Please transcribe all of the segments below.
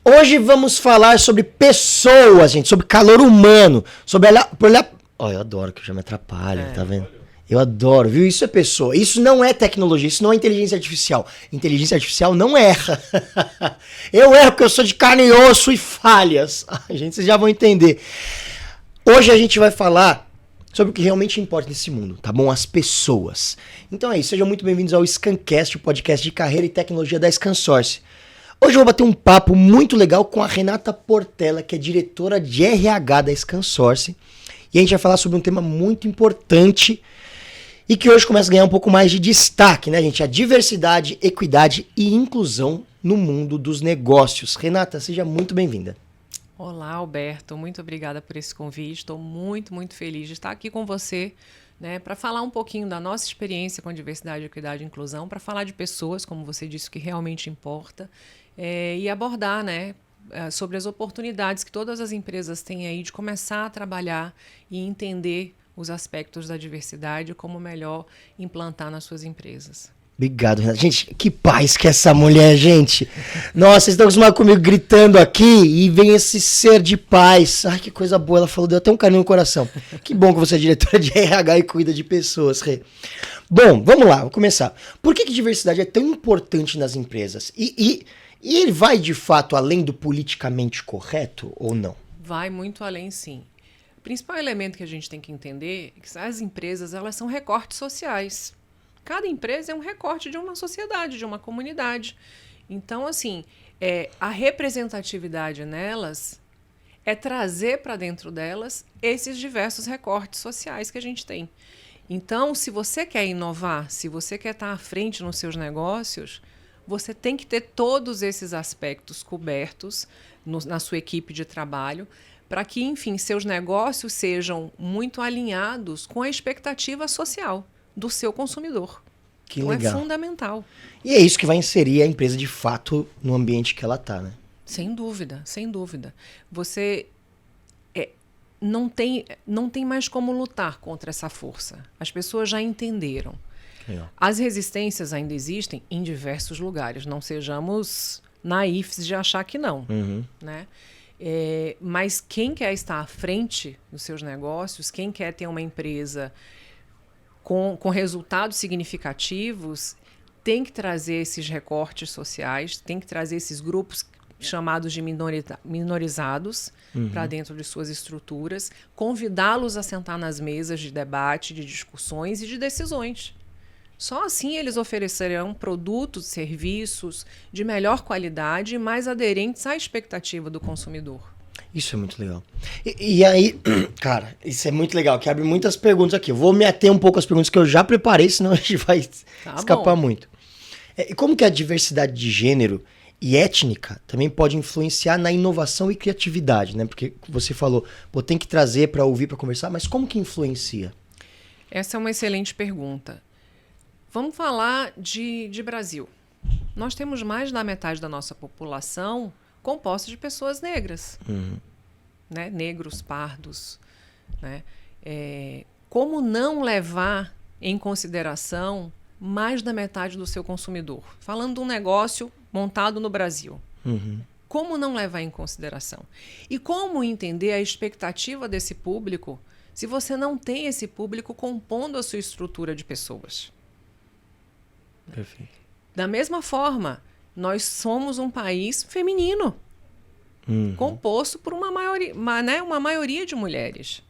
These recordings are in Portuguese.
Hoje vamos falar sobre pessoas, gente, sobre calor humano, sobre olhar. Eu adoro que eu já me atrapalho, tá vendo? Eu adoro, viu? Isso é pessoa. Isso não é tecnologia, isso não é inteligência artificial. Inteligência artificial não erra. Eu erro porque eu sou de carne e osso e falhas. Gente, vocês já vão entender. Hoje a gente vai falar sobre o que realmente importa nesse mundo, tá bom? As pessoas. Então é isso, sejam muito bem-vindos ao Scancast, o podcast de carreira e tecnologia da Scansource. Hoje eu vou bater um papo muito legal com a Renata Portela, que é diretora de RH da Scansource. E a gente vai falar sobre um tema muito importante e que hoje começa a ganhar um pouco mais de destaque, né, gente? A diversidade, equidade e inclusão no mundo dos negócios. Renata, seja muito bem-vinda. Olá, Alberto. Muito obrigada por esse convite. Estou muito, muito feliz de estar aqui com você, né, para falar um pouquinho da nossa experiência com a diversidade, equidade e inclusão, para falar de pessoas, como você disse, o que realmente importa, e abordar, né, sobre as oportunidades que todas as empresas têm aí de começar a trabalhar e entender os aspectos da diversidade e como melhor implantar nas suas empresas. Obrigado, Renata. Gente, que paz que é essa mulher, gente. Nossa, vocês estão acostumados comigo gritando aqui e vem esse ser de paz. Ai, que coisa boa. Ela falou, deu até um carinho no coração. Que bom que você é diretora de RH e cuida de pessoas, Rê. Bom, vamos lá, vou começar. Por que diversidade é tão importante nas empresas? E ele vai, de fato, além do politicamente correto ou não? Vai muito além, sim. O principal elemento que a gente tem que entender é que as empresas, elas são recortes sociais. Cada empresa é um recorte de uma sociedade, de uma comunidade. Então, assim, a representatividade nelas é trazer para dentro delas esses diversos recortes sociais que a gente tem. Então, se você quer inovar, se você quer estar à frente nos seus negócios, você tem que ter todos esses aspectos cobertos na sua equipe de trabalho, para que, enfim, seus negócios sejam muito alinhados com a expectativa social do seu consumidor. Que então legal. É fundamental. E é isso que vai inserir a empresa de fato no ambiente que ela está, né? Sem dúvida, sem dúvida. Você não tem mais como lutar contra essa força. As pessoas já entenderam. Legal. As resistências ainda existem em diversos lugares. Não sejamos naifes de achar que não. Uhum. Né? Mas quem quer estar à frente dos seus negócios, quem quer ter uma empresa com resultados significativos, tem que trazer esses recortes sociais, tem que trazer esses grupos chamados de minorizados para dentro de suas estruturas, convidá-los a sentar nas mesas de debate, de discussões e de decisões. Só assim eles oferecerão produtos, serviços de melhor qualidade e mais aderentes à expectativa do consumidor. Isso é muito legal. E aí, cara, isso é muito legal, que abre muitas perguntas aqui. Eu vou me ater um pouco às perguntas que eu já preparei, senão a gente vai escapar muito. E como que a diversidade de gênero e étnica também pode influenciar na inovação e criatividade, né? Porque você falou, tem que trazer para ouvir, para conversar, mas como que influencia? Essa é uma excelente pergunta. Vamos falar de Brasil. Nós temos mais da metade da nossa população composta de pessoas negras, né? Negros, pardos. Né? Como não levar em consideração mais da metade do seu consumidor? Falando de um negócio montado no Brasil. Como não levar em consideração? E como entender a expectativa desse público se você não tem esse público compondo a sua estrutura de pessoas? Perfeito. Da mesma forma, nós somos um país feminino, composto por uma maioria de mulheres.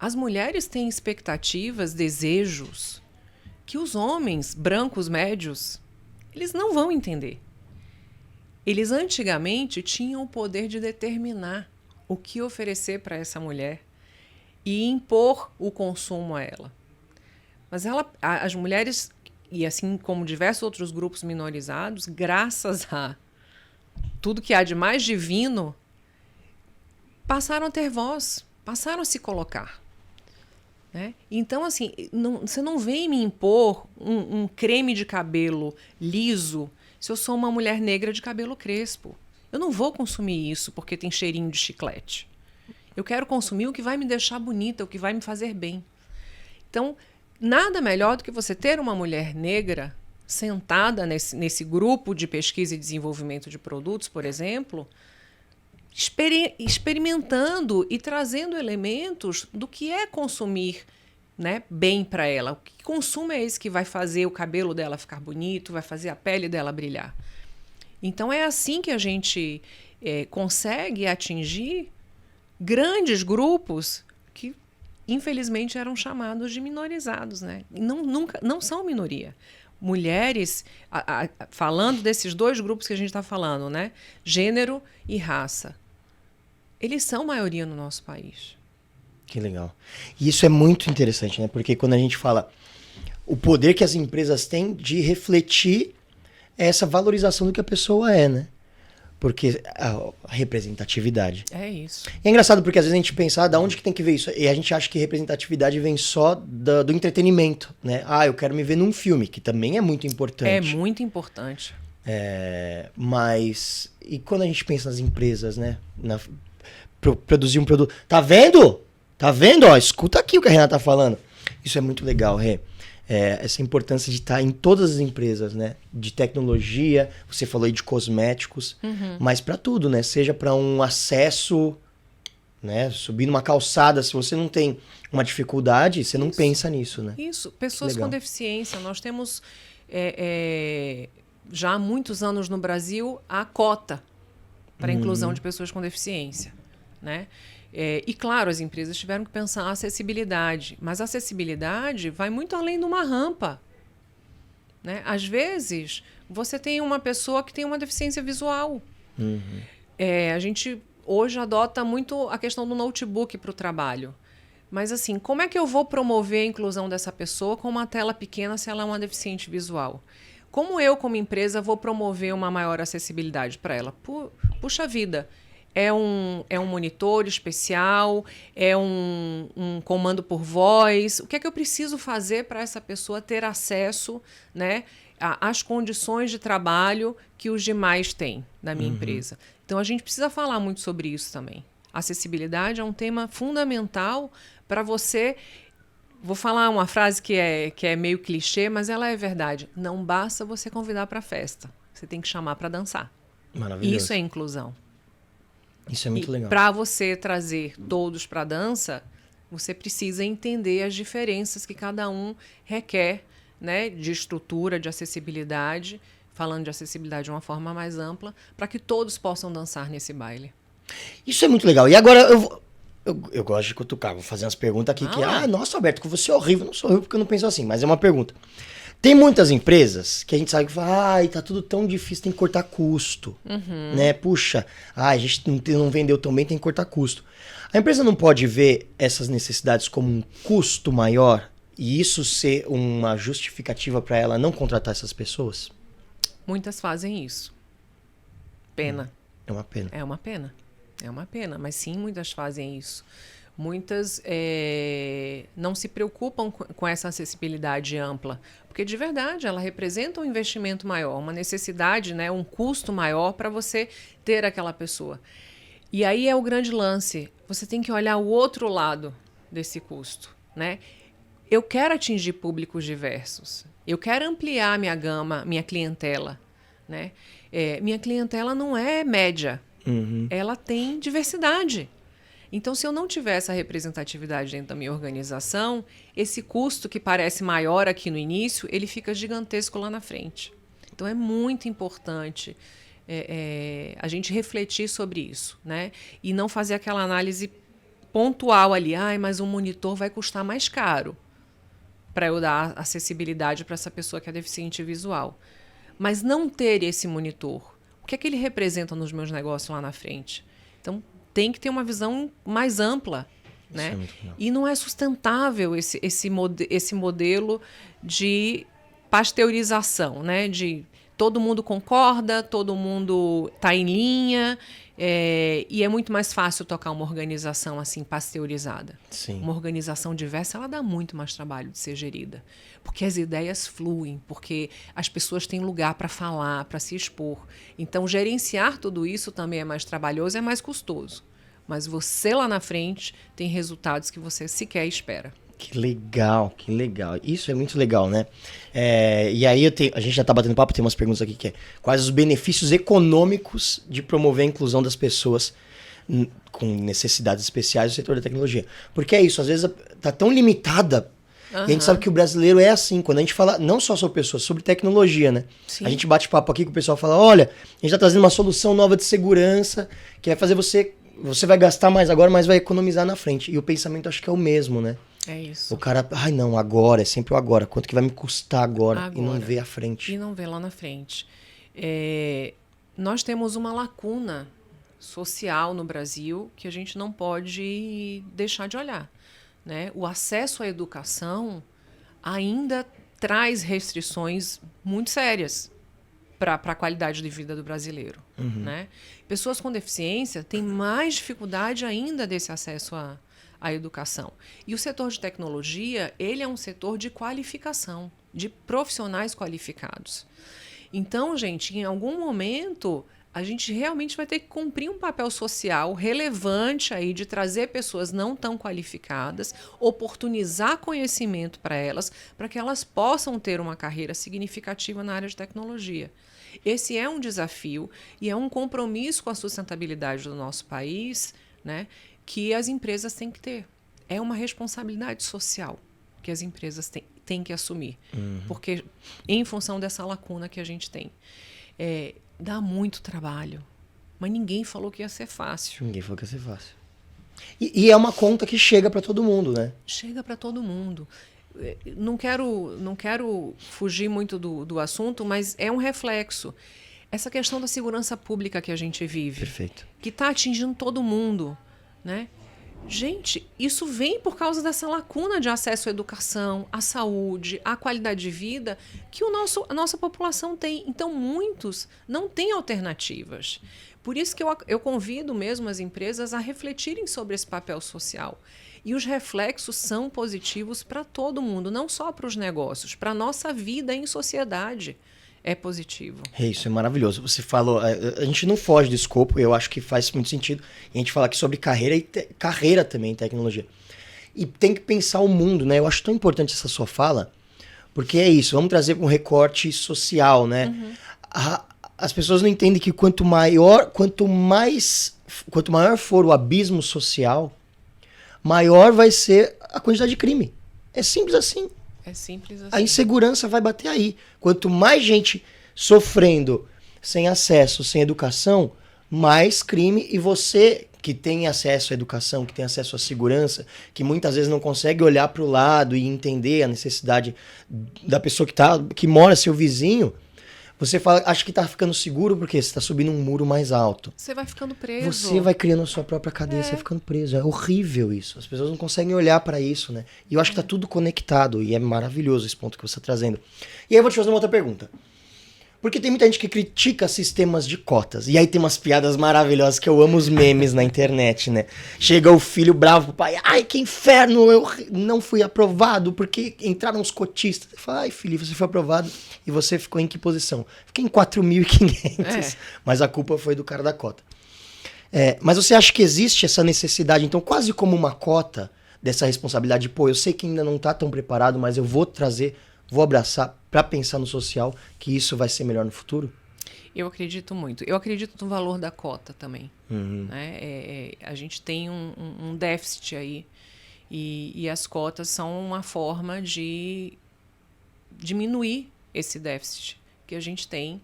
As mulheres têm expectativas, desejos, que os homens brancos médios, eles não vão entender. Eles antigamente tinham o poder de determinar o que oferecer para essa mulher e impor o consumo a ela. Mas as mulheres, e assim como diversos outros grupos minorizados, graças a tudo que há de mais divino, passaram a ter voz, passaram a se colocar. Né? Então, assim, você não vem me impor um creme de cabelo liso se eu sou uma mulher negra de cabelo crespo. Eu não vou consumir isso porque tem cheirinho de chiclete. Eu quero consumir o que vai me deixar bonita, o que vai me fazer bem. Então, nada melhor do que você ter uma mulher negra sentada nesse grupo de pesquisa e desenvolvimento de produtos, por exemplo, experimentando e trazendo elementos do que é consumir, né, bem para ela. O que consumo é esse que vai fazer o cabelo dela ficar bonito, vai fazer a pele dela brilhar. Então é assim que a gente consegue atingir grandes grupos que, infelizmente, eram chamados de minorizados, né? E não são minoria. Mulheres, falando desses dois grupos que a gente está falando, né? Gênero e raça. Eles são maioria no nosso país. Que legal. E isso é muito interessante, né? Porque quando a gente fala o poder que as empresas têm de refletir essa valorização do que a pessoa é, né? Porque a representatividade. É isso. E é engraçado porque às vezes a gente pensa, da onde que tem que ver isso? E a gente acha que representatividade vem só do entretenimento, né? Eu quero me ver num filme, que também é muito importante. É muito importante. Mas, e quando a gente pensa nas empresas, né? Produzir um produto. Tá vendo? Tá vendo? Ó, escuta aqui o que a Renata tá falando. Isso é muito legal, Rê. Essa importância de estar em todas as empresas, né? De tecnologia, você falou aí de cosméticos, mas para tudo, né? Seja para um acesso, né? Subir numa calçada, se você não tem uma dificuldade, você não pensa nisso, né? Isso, pessoas com deficiência. Nós temos já há muitos anos no Brasil a cota para a inclusão de pessoas com deficiência, né? E, claro, as empresas tiveram que pensar a acessibilidade, mas a acessibilidade vai muito além de uma rampa, né? Às vezes, você tem uma pessoa que tem uma deficiência visual. A gente hoje adota muito a questão do notebook para o trabalho. Mas, assim, como é que eu vou promover a inclusão dessa pessoa com uma tela pequena se ela é uma deficiente visual? Como eu, como empresa, vou promover uma maior acessibilidade para ela? Puxa vida! É um monitor especial, é um comando por voz. O que é que eu preciso fazer para essa pessoa ter acesso, né, às condições de trabalho que os demais têm na minha empresa? Então, a gente precisa falar muito sobre isso também. Acessibilidade é um tema fundamental para você... Vou falar uma frase que é meio clichê, mas ela é verdade. Não basta você convidar para a festa. Você tem que chamar para dançar. Maravilhoso. Isso é inclusão. Isso é muito legal. Para você trazer todos para a dança, você precisa entender as diferenças que cada um requer, né, de estrutura, de acessibilidade, falando de acessibilidade de uma forma mais ampla, para que todos possam dançar nesse baile. Isso é muito legal. E agora eu gosto de cutucar, vou fazer umas perguntas aqui nossa, Alberto, que você é horrível. Não sou horrível porque eu não penso assim, mas é uma pergunta. Tem muitas empresas que a gente sabe que fala, tá tudo tão difícil, tem que cortar custo, né? Puxa, a gente não vendeu tão bem, tem que cortar custo. A empresa não pode ver essas necessidades como um custo maior e isso ser uma justificativa para ela não contratar essas pessoas? Muitas fazem isso. Pena. É uma pena. É uma pena. É uma pena, mas sim, muitas fazem isso. Muitas não se preocupam com essa acessibilidade ampla, porque de verdade ela representa um investimento maior, uma necessidade, né, um custo maior para você ter aquela pessoa. E aí é o grande lance, você tem que olhar o outro lado desse custo, né? Eu quero atingir públicos diversos, eu quero ampliar minha gama, minha clientela, né? Minha clientela não é média, ela tem diversidade. Então, se eu não tiver essa representatividade dentro da minha organização, esse custo que parece maior aqui no início, ele fica gigantesco lá na frente. Então, é muito importante a gente refletir sobre isso, né? E não fazer aquela análise pontual ali. Mas um monitor vai custar mais caro para eu dar acessibilidade para essa pessoa que é deficiente visual. Mas não ter esse monitor, o que é que ele representa nos meus negócios lá na frente? Então, tem que ter uma visão mais ampla, né? E não é sustentável esse modelo de pasteurização, né? De todo mundo concorda, todo mundo está em linha, e é muito mais fácil tocar uma organização assim pasteurizada. Sim. Uma organização diversa, ela dá muito mais trabalho de ser gerida, porque as ideias fluem, porque as pessoas têm lugar para falar, para se expor. Então, gerenciar tudo isso também é mais trabalhoso, é mais custoso. Mas você lá na frente tem resultados que você sequer espera. Que legal, que legal. Isso é muito legal, né? E aí a gente já tá batendo papo, tem umas perguntas aqui que é: quais os benefícios econômicos de promover a inclusão das pessoas com necessidades especiais no setor da tecnologia? Porque é isso, às vezes tá tão limitada. E a gente sabe que o brasileiro é assim, quando a gente fala não só sobre pessoas, sobre tecnologia, né? Sim. A gente bate papo aqui que o pessoal fala, olha, a gente tá trazendo uma solução nova de segurança, que vai fazer você vai gastar mais agora, mas vai economizar na frente. E o pensamento acho que é o mesmo, né? É isso. O cara, não, agora, é sempre o agora. Quanto que vai me custar agora? E não vê a frente. E não vê lá na frente. Nós temos uma lacuna social no Brasil que a gente não pode deixar de olhar. Né? O acesso à educação ainda traz restrições muito sérias para a qualidade de vida do brasileiro. Né? Pessoas com deficiência têm mais dificuldade ainda desse acesso à educação. E o setor de tecnologia, ele é um setor de qualificação, de profissionais qualificados. Então, gente, em algum momento, a gente realmente vai ter que cumprir um papel social relevante aí de trazer pessoas não tão qualificadas, oportunizar conhecimento para elas, para que elas possam ter uma carreira significativa na área de tecnologia. Esse é um desafio e é um compromisso com a sustentabilidade do nosso país, né, que as empresas têm que ter. É uma responsabilidade social que as empresas têm que assumir, porque em função dessa lacuna que a gente tem. Dá muito trabalho, mas ninguém falou que ia ser fácil. Ninguém falou que ia ser fácil. E é uma conta que chega para todo mundo, né? Chega para todo mundo. Não quero fugir muito do assunto, mas é um reflexo. Essa questão da segurança pública que a gente vive, perfeito, que está atingindo todo mundo, né? Gente, isso vem por causa dessa lacuna de acesso à educação, à saúde, à qualidade de vida que a nossa população tem. Então, muitos não têm alternativas. Por isso que eu convido mesmo as empresas a refletirem sobre esse papel social. E os reflexos são positivos para todo mundo, não só para os negócios, para a nossa vida em sociedade. É positivo. Isso é maravilhoso. Você falou, a gente não foge do escopo, eu acho que faz muito sentido. E a gente fala aqui sobre carreira e carreira também em tecnologia. E tem que pensar o mundo, né? Eu acho tão importante essa sua fala, porque é isso, vamos trazer um recorte social, né? As pessoas não entendem que quanto maior for o abismo social, maior vai ser a quantidade de crime. É simples assim. É simples assim. A insegurança vai bater aí. Quanto mais gente sofrendo sem acesso, sem educação, mais crime. E você que tem acesso à educação, que tem acesso à segurança, que muitas vezes não consegue olhar para o lado e entender a necessidade da pessoa que mora seu vizinho, você fala, acha que tá ficando seguro porque você tá subindo um muro mais alto. Você vai ficando preso. Você vai criando a sua própria cadeia, você vai ficando preso. É horrível isso. As pessoas não conseguem olhar para isso, né? E eu acho que tá tudo conectado e é maravilhoso esse ponto que você tá trazendo. E aí eu vou te fazer uma outra pergunta. Porque tem muita gente que critica sistemas de cotas. E aí tem umas piadas maravilhosas que eu amo os memes na internet, né? Chega o filho bravo pro pai. Ai, que inferno, eu não fui aprovado porque entraram os cotistas. Ele fala, ai, filho, você foi aprovado e você ficou em que posição? Fiquei em 4.500. Mas a culpa foi do cara da cota. Mas você acha que existe essa necessidade, então, quase como uma cota dessa responsabilidade? Pô, eu sei que ainda não tá tão preparado, mas eu vou trazer, vou abraçar para pensar no social, que isso vai ser melhor no futuro? Eu acredito muito. Eu acredito no valor da cota também. Né? A gente tem um déficit aí e as cotas são uma forma de diminuir esse déficit que a gente tem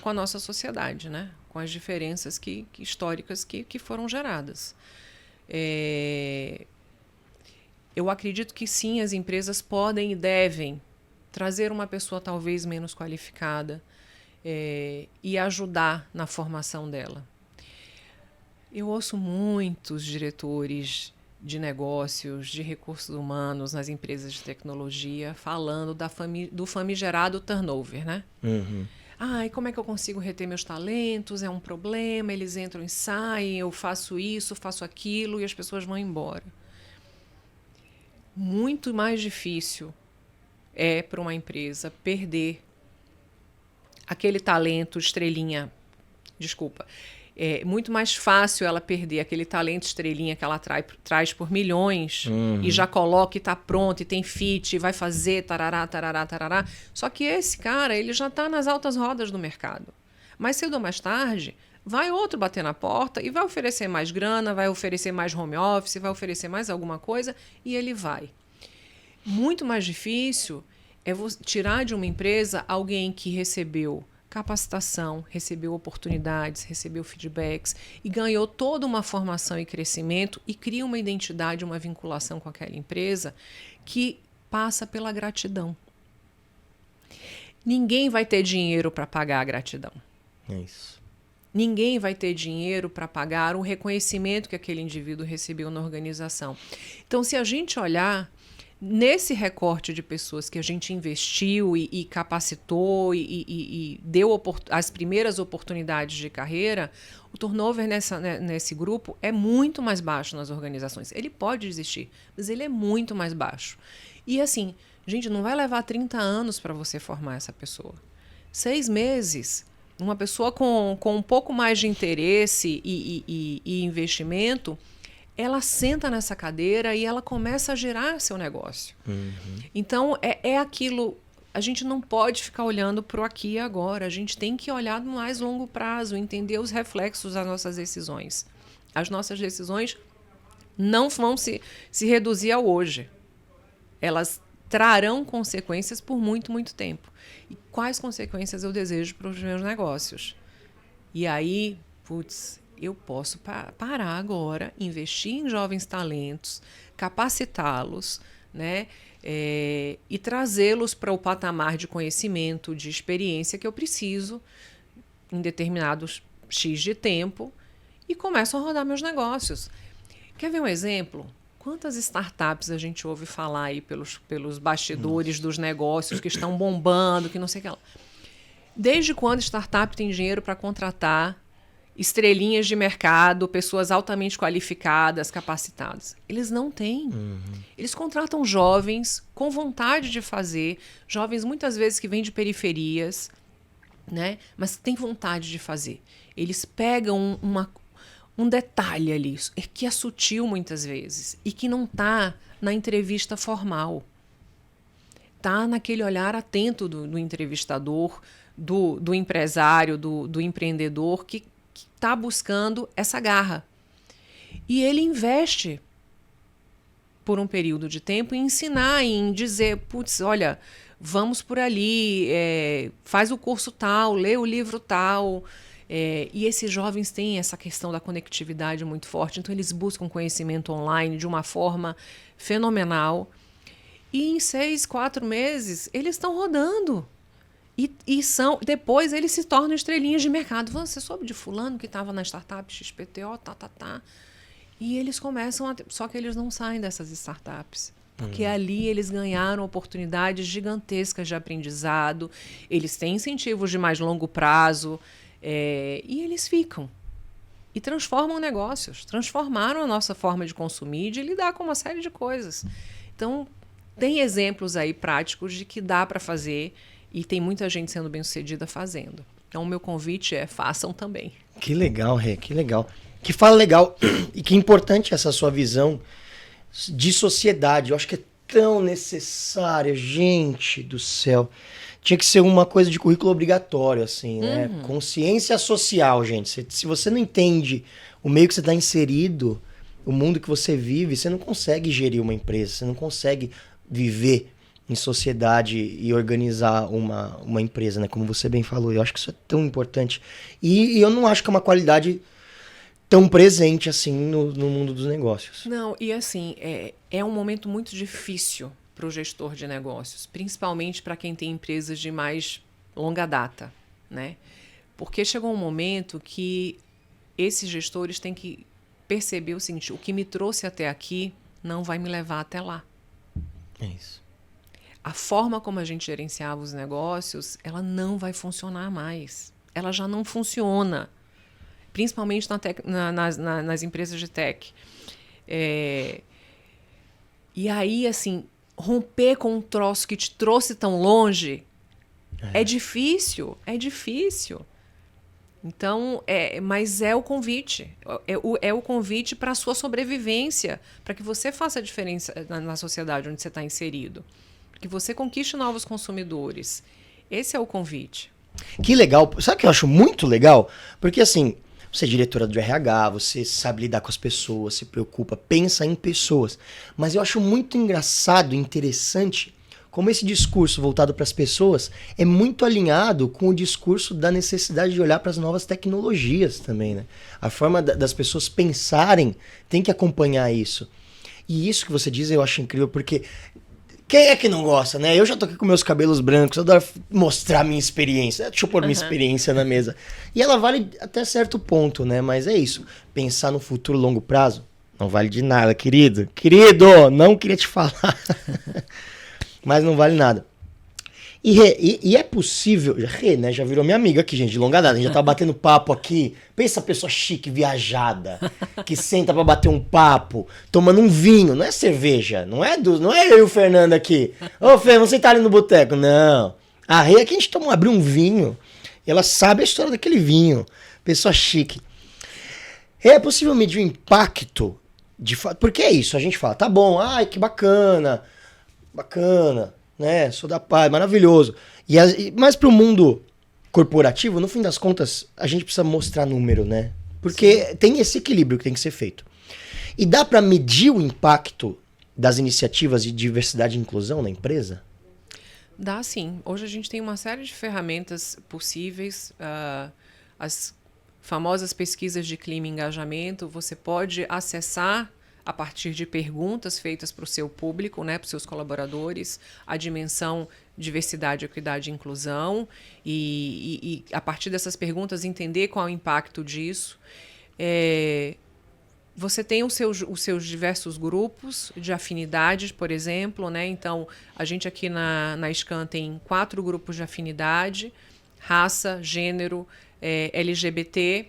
com a nossa sociedade, né? Com as diferenças históricas que foram geradas. Eu acredito que sim, as empresas podem e devem trazer uma pessoa talvez menos qualificada e ajudar na formação dela. Eu ouço muitos diretores de negócios, de recursos humanos nas empresas de tecnologia falando do famigerado turnover, né? E como é que eu consigo reter meus talentos? É um problema, eles entram e saem, eu faço isso, faço aquilo e as pessoas vão embora. Muito mais difícil é para uma empresa perder aquele talento estrelinha Desculpa. É muito mais fácil ela perder aquele talento estrelinha que ela traz por milhões e já coloca e tá pronto, e tem fit, e vai fazer, tarará, tarará, tarará. Só que esse cara, ele já tá nas altas rodas do mercado. Mais cedo ou mais tarde, vai outro bater na porta e vai oferecer mais grana, vai oferecer mais home office, vai oferecer mais alguma coisa e ele vai. Muito mais difícil é tirar de uma empresa alguém que recebeu capacitação, recebeu oportunidades, recebeu feedbacks e ganhou toda uma formação e crescimento e cria uma identidade, uma vinculação com aquela empresa que passa pela gratidão. Ninguém vai ter dinheiro para pagar a gratidão. É isso. Ninguém vai ter dinheiro para pagar o reconhecimento que aquele indivíduo recebeu na organização. Então, se a gente olhar nesse recorte de pessoas que a gente investiu e capacitou e deu as primeiras oportunidades de carreira, o turnover nesse grupo é muito mais baixo nas organizações. Ele pode existir, mas ele é muito mais baixo. E assim, gente, não vai levar 30 anos para você formar essa pessoa. 6 meses, uma pessoa com um pouco mais de interesse e investimento, ela senta nessa cadeira e ela começa a gerar seu negócio. Então, é aquilo... A gente não pode ficar olhando para o aqui e agora. A gente tem que olhar no mais longo prazo, entender os reflexos das nossas decisões. As nossas decisões não vão se reduzir ao hoje. Elas trarão consequências por muito, muito tempo. E quais consequências eu desejo para os meus negócios? E aí, eu posso parar agora, investir em jovens talentos, capacitá-los, né, e trazê-los para o patamar de conhecimento, de experiência que eu preciso em determinados X de tempo e começo a rodar meus negócios. Quer ver um exemplo? Quantas startups a gente ouve falar aí pelos bastidores dos negócios que estão bombando, que não sei o que lá. Desde quando startup tem dinheiro para contratar estrelinhas de mercado, pessoas altamente qualificadas, capacitadas? Eles não têm. Eles contratam jovens com vontade de fazer, jovens muitas vezes que vêm de periferias, né? Mas que têm vontade de fazer. Eles pegam um detalhe ali, que é sutil muitas vezes, e que não está na entrevista formal. Está naquele olhar atento do entrevistador, do empresário, do empreendedor, que está buscando essa garra. E ele investe por um período de tempo em ensinar, em dizer, olha, vamos por ali, faz o curso tal, lê o livro tal. E esses jovens têm essa questão da conectividade muito forte, então eles buscam conhecimento online de uma forma fenomenal. E em 6, 4 meses, eles estão rodando. Depois eles se tornam estrelinhas de mercado. Você soube de fulano que estava na startup XPTO, E eles começam só que eles não saem dessas startups. Porque ali eles ganharam oportunidades gigantescas de aprendizado, eles têm incentivos de mais longo prazo, e eles ficam. E transformam negócios, transformaram a nossa forma de consumir e de lidar com uma série de coisas. Então, tem exemplos aí práticos de que dá para fazer. E tem muita gente sendo bem-sucedida fazendo. Então, o meu convite é, façam também. Que legal, Rê, que legal. Que fala legal e que importante essa sua visão de sociedade. Eu acho que é tão necessária, gente do céu. Tinha que ser uma coisa de currículo obrigatório, assim, né? Consciência social, gente. Se você não entende o meio que você está inserido, o mundo que você vive, você não consegue gerir uma empresa, você não consegue viver em sociedade e organizar uma empresa, né? Como você bem falou. Eu acho que isso é tão importante. E eu não acho que é uma qualidade tão presente assim no mundo dos negócios. Não, e assim, é um momento muito difícil para o gestor de negócios, principalmente para quem tem empresas de mais longa data, né? Porque chegou um momento que esses gestores têm que perceber o seguinte: o que me trouxe até aqui não vai me levar até lá. É isso. A forma como a gente gerenciava os negócios, ela não vai funcionar mais. Ela já não funciona, principalmente nas empresas de tech. E aí, assim, romper com um troço que te trouxe tão longe é difícil, Então, mas é o convite. É o convite para a sua sobrevivência, para que você faça a diferença na sociedade onde você está inserido. Que você conquiste novos consumidores. Esse é o convite. Que legal. Sabe o que eu acho muito legal? Porque assim, você é diretora do RH, você sabe lidar com as pessoas, se preocupa, pensa em pessoas. Mas eu acho muito engraçado e interessante como esse discurso voltado para as pessoas é muito alinhado com o discurso da necessidade de olhar para as novas tecnologias também, né? A forma das pessoas pensarem tem que acompanhar isso. E isso que você diz eu acho incrível, porque quem é que não gosta, né? Eu já tô aqui com meus cabelos brancos, eu adoro mostrar minha experiência. Deixa eu pôr minha experiência na mesa. E ela vale até certo ponto, né? Mas é isso. Pensar no futuro longo prazo não vale de nada, querido. Querido, não queria te falar. Mas não vale nada. E é possível... Rê, né? Já virou minha amiga aqui, gente, de longa data. A gente já tá batendo papo aqui. Pensa a pessoa chique, viajada, que senta pra bater um papo, tomando um vinho. Não é cerveja. Não é eu e o Fernando aqui. Ô, Fê, vamos sentar ali no boteco. Não. A Rê é que a gente abriu um vinho. E ela sabe a história daquele vinho. Pessoa chique. É possível medir o impacto de fato. Porque é isso. A gente fala, tá bom, ai, que bacana, né? Sou da paz, maravilhoso. Mas para o mundo corporativo, no fim das contas, a gente precisa mostrar número, né? Porque tem esse equilíbrio que tem que ser feito. E dá para medir o impacto das iniciativas de diversidade e inclusão na empresa? Dá sim. Hoje a gente tem uma série de ferramentas possíveis. As famosas pesquisas de clima e engajamento, você pode acessar a partir de perguntas feitas para o seu público, né, para os seus colaboradores, a dimensão diversidade, equidade e inclusão, e a partir dessas perguntas entender qual é o impacto disso. Você tem os seus diversos grupos de afinidades, por exemplo, né? Então, a gente aqui na SCAN tem 4 grupos de afinidade: raça, gênero, LGBT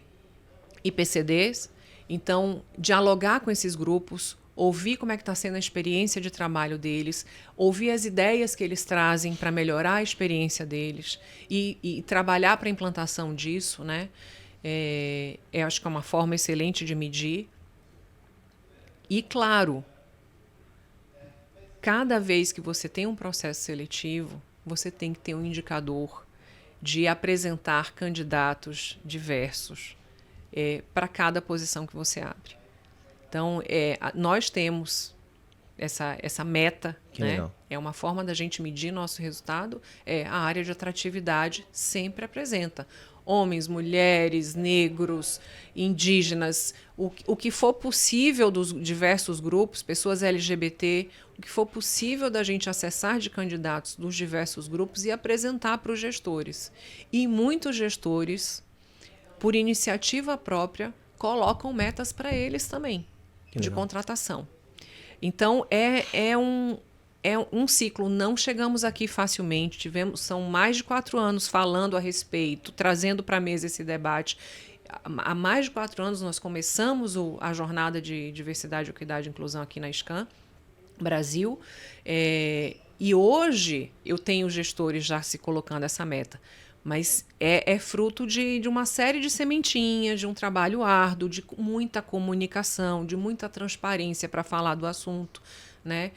e PCDs. Então, dialogar com esses grupos, ouvir como é que está sendo a experiência de trabalho deles, ouvir as ideias que eles trazem para melhorar a experiência deles e trabalhar para a implantação disso, né? Acho que é uma forma excelente de medir. E, claro, cada vez que você tem um processo seletivo, você tem que ter um indicador de apresentar candidatos diversos para cada posição que você abre. Então, nós temos essa meta, né? Legal. É uma forma da gente medir nosso resultado. A área de atratividade sempre apresenta homens, mulheres, negros, indígenas, o que for possível dos diversos grupos, pessoas LGBT, o que for possível da gente acessar de candidatos dos diversos grupos e apresentar para os gestores. E muitos gestores, por iniciativa própria, colocam metas para eles também, de contratação. Então, é um ciclo. Não chegamos aqui facilmente. São mais de 4 anos falando a respeito, trazendo para a mesa esse debate. Há mais de 4 anos nós começamos a jornada de diversidade, equidade e inclusão aqui na SCAN Brasil. E hoje eu tenho gestores já se colocando essa meta. Mas é fruto de uma série de sementinhas, de um trabalho árduo, de muita comunicação, de muita transparência para falar do assunto, né?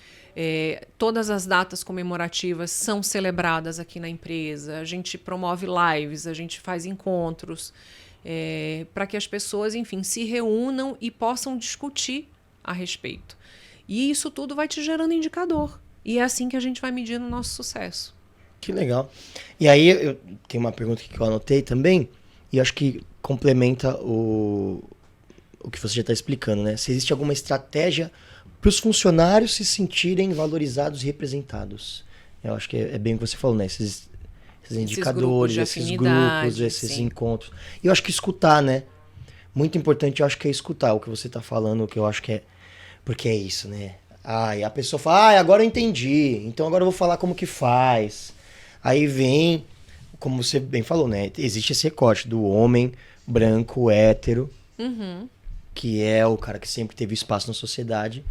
Todas as datas comemorativas são celebradas aqui na empresa, a gente promove lives, a gente faz encontros, para que as pessoas, enfim, se reúnam e possam discutir a respeito. E isso tudo vai te gerando indicador. E é assim que a gente vai medindo o nosso sucesso. Que legal. E aí, eu tenho uma pergunta que eu anotei também, e acho que complementa o que você já está explicando, né? Se existe alguma estratégia para os funcionários se sentirem valorizados e representados. Eu acho que é bem o que você falou, né? Esses indicadores, esses grupos, esses encontros. E eu acho que escutar, né? Muito importante, eu acho que é escutar o que você está falando, o que eu acho que é... Porque é isso, né? E a pessoa fala, agora eu entendi, então agora eu vou falar como que faz. Aí vem, como você bem falou, né? Existe esse recorte do homem branco, hétero, que é o cara que sempre teve espaço na sociedade.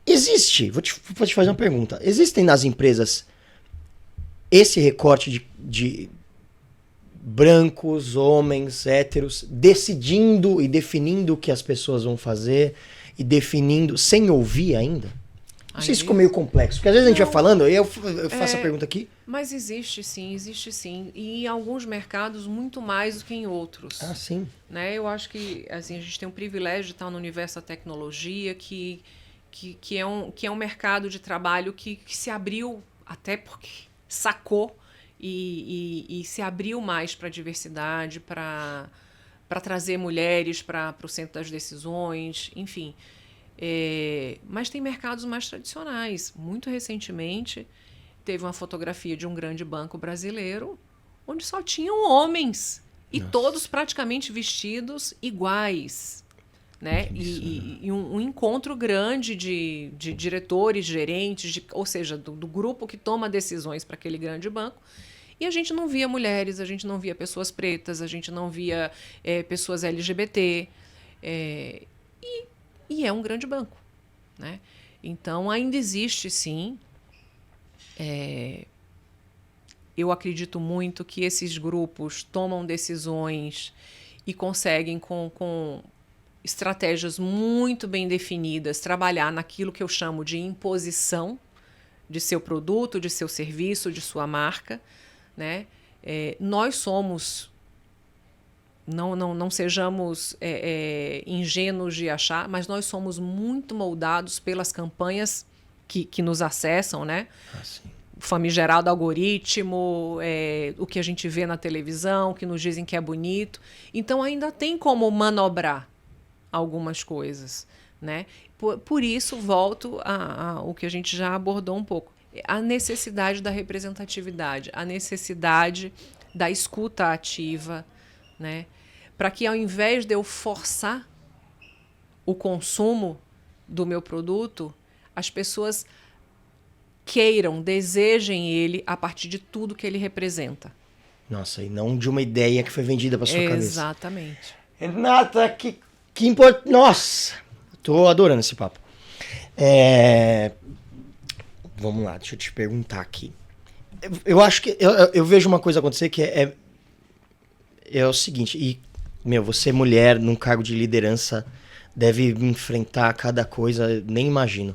Existe, vou te fazer uma pergunta. Existem nas empresas esse recorte brancos, homens, héteros, decidindo e definindo o que as pessoas vão fazer e definindo, sem ouvir ainda? Não sei se ficou meio complexo, porque às vezes a gente vai falando, eu faço a pergunta aqui. Mas existe sim. E em alguns mercados, muito mais do que em outros. Ah, sim. Né? Eu acho que assim, a gente tem o privilégio de estar no universo da tecnologia, que é um mercado de trabalho que se abriu, até porque sacou e se abriu mais para a diversidade, para trazer mulheres para o centro das decisões, enfim. Mas tem mercados mais tradicionais. Muito recentemente, teve uma fotografia de um grande banco brasileiro onde só tinham homens. E Nossa. Todos praticamente vestidos iguais. Né? E um encontro grande de diretores, gerentes, ou seja, do grupo que toma decisões para aquele grande banco. E a gente não via mulheres, a gente não via pessoas pretas, a gente não via pessoas LGBT. E é um grande banco. Né? Então, ainda existe, sim. Eu acredito muito que esses grupos tomam decisões e conseguem, com estratégias muito bem definidas, trabalhar naquilo que eu chamo de imposição de seu produto, de seu serviço, de sua marca. Né? Nós somos... Não sejamos ingênuos de achar, mas nós somos muito moldados pelas campanhas que nos acessam, né? O famigerado algoritmo, o que a gente vê na televisão, que nos dizem que é bonito. Então, ainda tem como manobrar algumas coisas. Né? Por isso, volto ao que a gente já abordou um pouco. A necessidade da representatividade, a necessidade da escuta ativa, né? Para que, ao invés de eu forçar o consumo do meu produto, as pessoas queiram, desejem ele a partir de tudo que ele representa. Nossa, e não de uma ideia que foi vendida para sua cabeça. Exatamente. Renata, que importante. Nossa, tô adorando esse papo. Vamos lá, deixa eu te perguntar aqui. Eu acho que eu vejo uma coisa acontecer que é o seguinte, você mulher num cargo de liderança deve enfrentar cada coisa, nem imagino.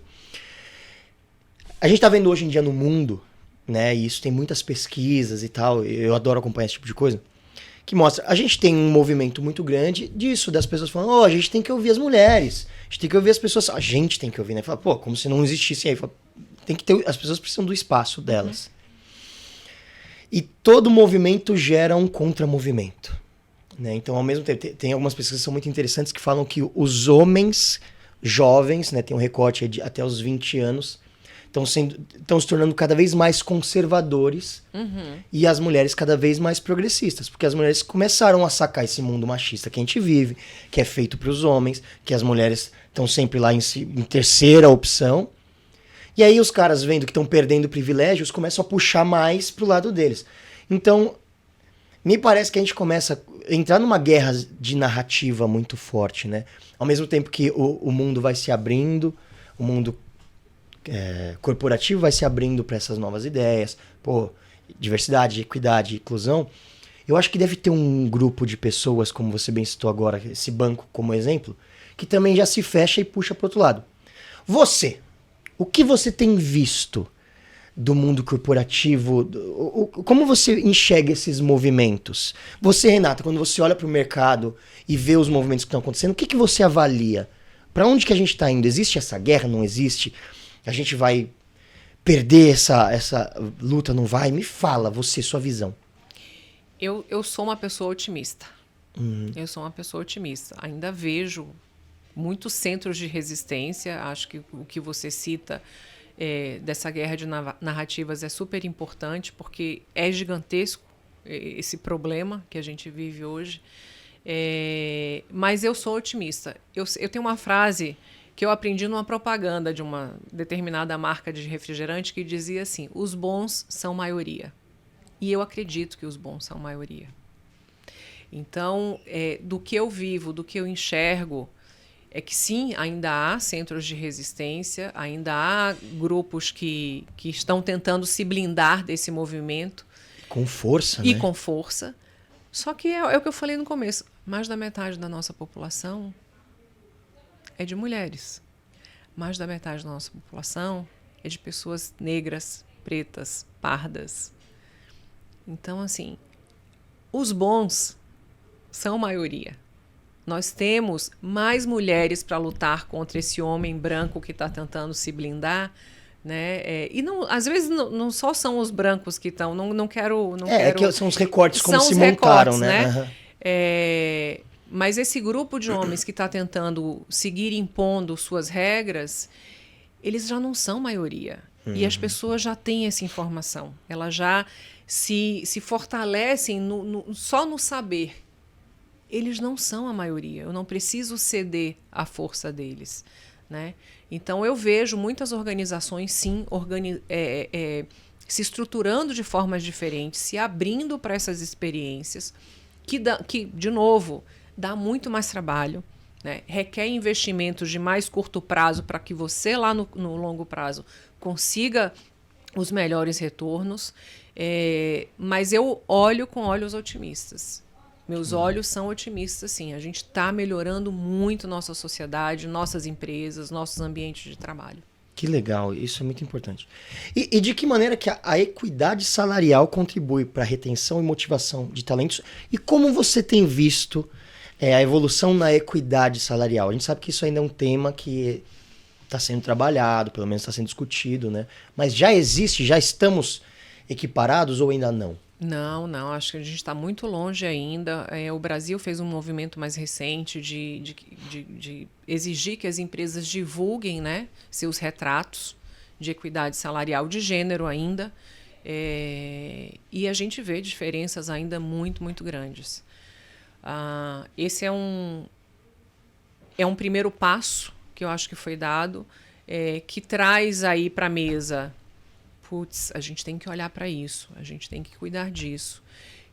A gente tá vendo hoje em dia no mundo, né, e isso tem muitas pesquisas e tal, eu adoro acompanhar esse tipo de coisa, que mostra, a gente tem um movimento muito grande disso, das pessoas falando, a gente tem que ouvir as mulheres, a gente tem que ouvir as pessoas, a gente tem que ouvir, né, fala, como se não existisse aí, fala, tem que ter, as pessoas precisam do espaço delas. E todo movimento gera um contramovimento. Né? Então, ao mesmo tempo, tem algumas pesquisas que são muito interessantes que falam que os homens jovens, né, tem um recorte de até os 20 anos, estão se tornando cada vez mais conservadores e as mulheres cada vez mais progressistas, porque as mulheres começaram a sacar esse mundo machista que a gente vive, que é feito para os homens, que as mulheres estão sempre lá em terceira opção. E aí os caras, vendo que estão perdendo privilégios, começam a puxar mais pro lado deles. Então, me parece que a gente começa a entrar numa guerra de narrativa muito forte, né? Ao mesmo tempo que o mundo vai se abrindo, o mundo corporativo vai se abrindo para essas novas ideias, diversidade, equidade, inclusão. Eu acho que deve ter um grupo de pessoas, como você bem citou agora, esse banco como exemplo, que também já se fecha e puxa pro outro lado. O que você tem visto do mundo corporativo? Como você enxerga esses movimentos? Você, Renata, quando você olha para o mercado e vê os movimentos que estão acontecendo, o que você avalia? Para onde que a gente está indo? Existe essa guerra? Não existe? A gente vai perder essa luta? Não vai? Me fala, sua visão. Eu sou uma pessoa otimista. Eu sou uma pessoa otimista. Ainda vejo muitos centros de resistência. Acho que o que você cita dessa guerra de narrativas é super importante, porque é gigantesco esse problema que a gente vive hoje. Mas eu sou otimista. Eu tenho uma frase que eu aprendi numa propaganda de uma determinada marca de refrigerante que dizia assim: os bons são maioria. E eu acredito que os bons são maioria. Então, do que eu vivo, do que eu enxergo, é que sim, ainda há centros de resistência, ainda há grupos que estão tentando se blindar desse movimento. Com força, E né? com força. Só que é o que eu falei no começo. Mais da metade da nossa população é de mulheres. Mais da metade da nossa população é de pessoas negras, pretas, pardas. Então, assim, os bons são maioria. Nós temos mais mulheres para lutar contra esse homem branco que está tentando se blindar, né? E não, às vezes não só são os brancos que estão. Não quero. Que são os recortes como são se os montaram, recortes, né? Uhum. Mas esse grupo de homens que está tentando seguir impondo suas regras, eles já não são maioria. E as pessoas já têm essa informação. Elas já se fortalecem só no saber. Eles não são a maioria. Eu não preciso ceder à força deles, né? Então, eu vejo muitas organizações, sim, se estruturando de formas diferentes, se abrindo para essas experiências, que, de novo, dá muito mais trabalho, né? Requer investimentos de mais curto prazo para que você, lá no longo prazo, consiga os melhores retornos. Mas eu olho com olhos otimistas. Meus olhos são otimistas, sim. A gente está melhorando muito nossa sociedade, nossas empresas, nossos ambientes de trabalho. Que legal, isso é muito importante. E de que maneira que a equidade salarial contribui para a retenção e motivação de talentos? E como você tem visto a evolução na equidade salarial? A gente sabe que isso ainda é um tema que está sendo trabalhado, pelo menos está sendo discutido, né? Mas já existe, já estamos equiparados ou ainda não? Não, acho que a gente está muito longe ainda. O Brasil fez um movimento mais recente de exigir que as empresas divulguem, né, seus retratos de equidade salarial de gênero ainda. E a gente vê diferenças ainda muito, muito grandes. Esse é um primeiro passo que eu acho que foi dado, que traz aí para a mesa... Putz, a gente tem que olhar para isso, a gente tem que cuidar disso.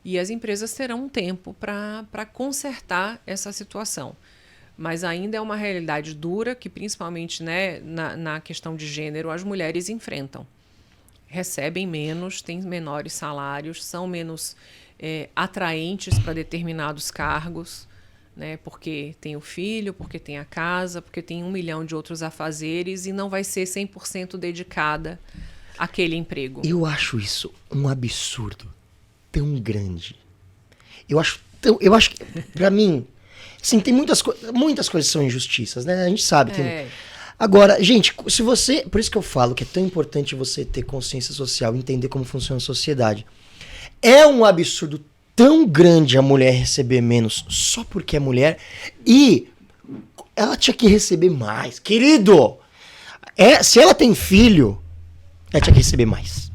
E as empresas terão um tempo para consertar essa situação. Mas ainda é uma realidade dura que, principalmente, né, na questão de gênero, as mulheres enfrentam. Recebem menos, têm menores salários, são menos atraentes para determinados cargos, né, porque tem o filho, porque tem a casa, porque tem 1 milhão de outros afazeres e não vai ser 100% dedicada aquele emprego. Eu acho isso um absurdo tão grande. Eu acho que, pra mim, assim, tem muitas coisas que são injustiças, né? A gente sabe. Agora, gente, se você... Por isso que eu falo que é tão importante você ter consciência social, entender como funciona a sociedade. É um absurdo tão grande a mulher receber menos só porque é mulher e ela tinha que receber mais. Querido! Se ela tem filho... ela tinha que receber mais.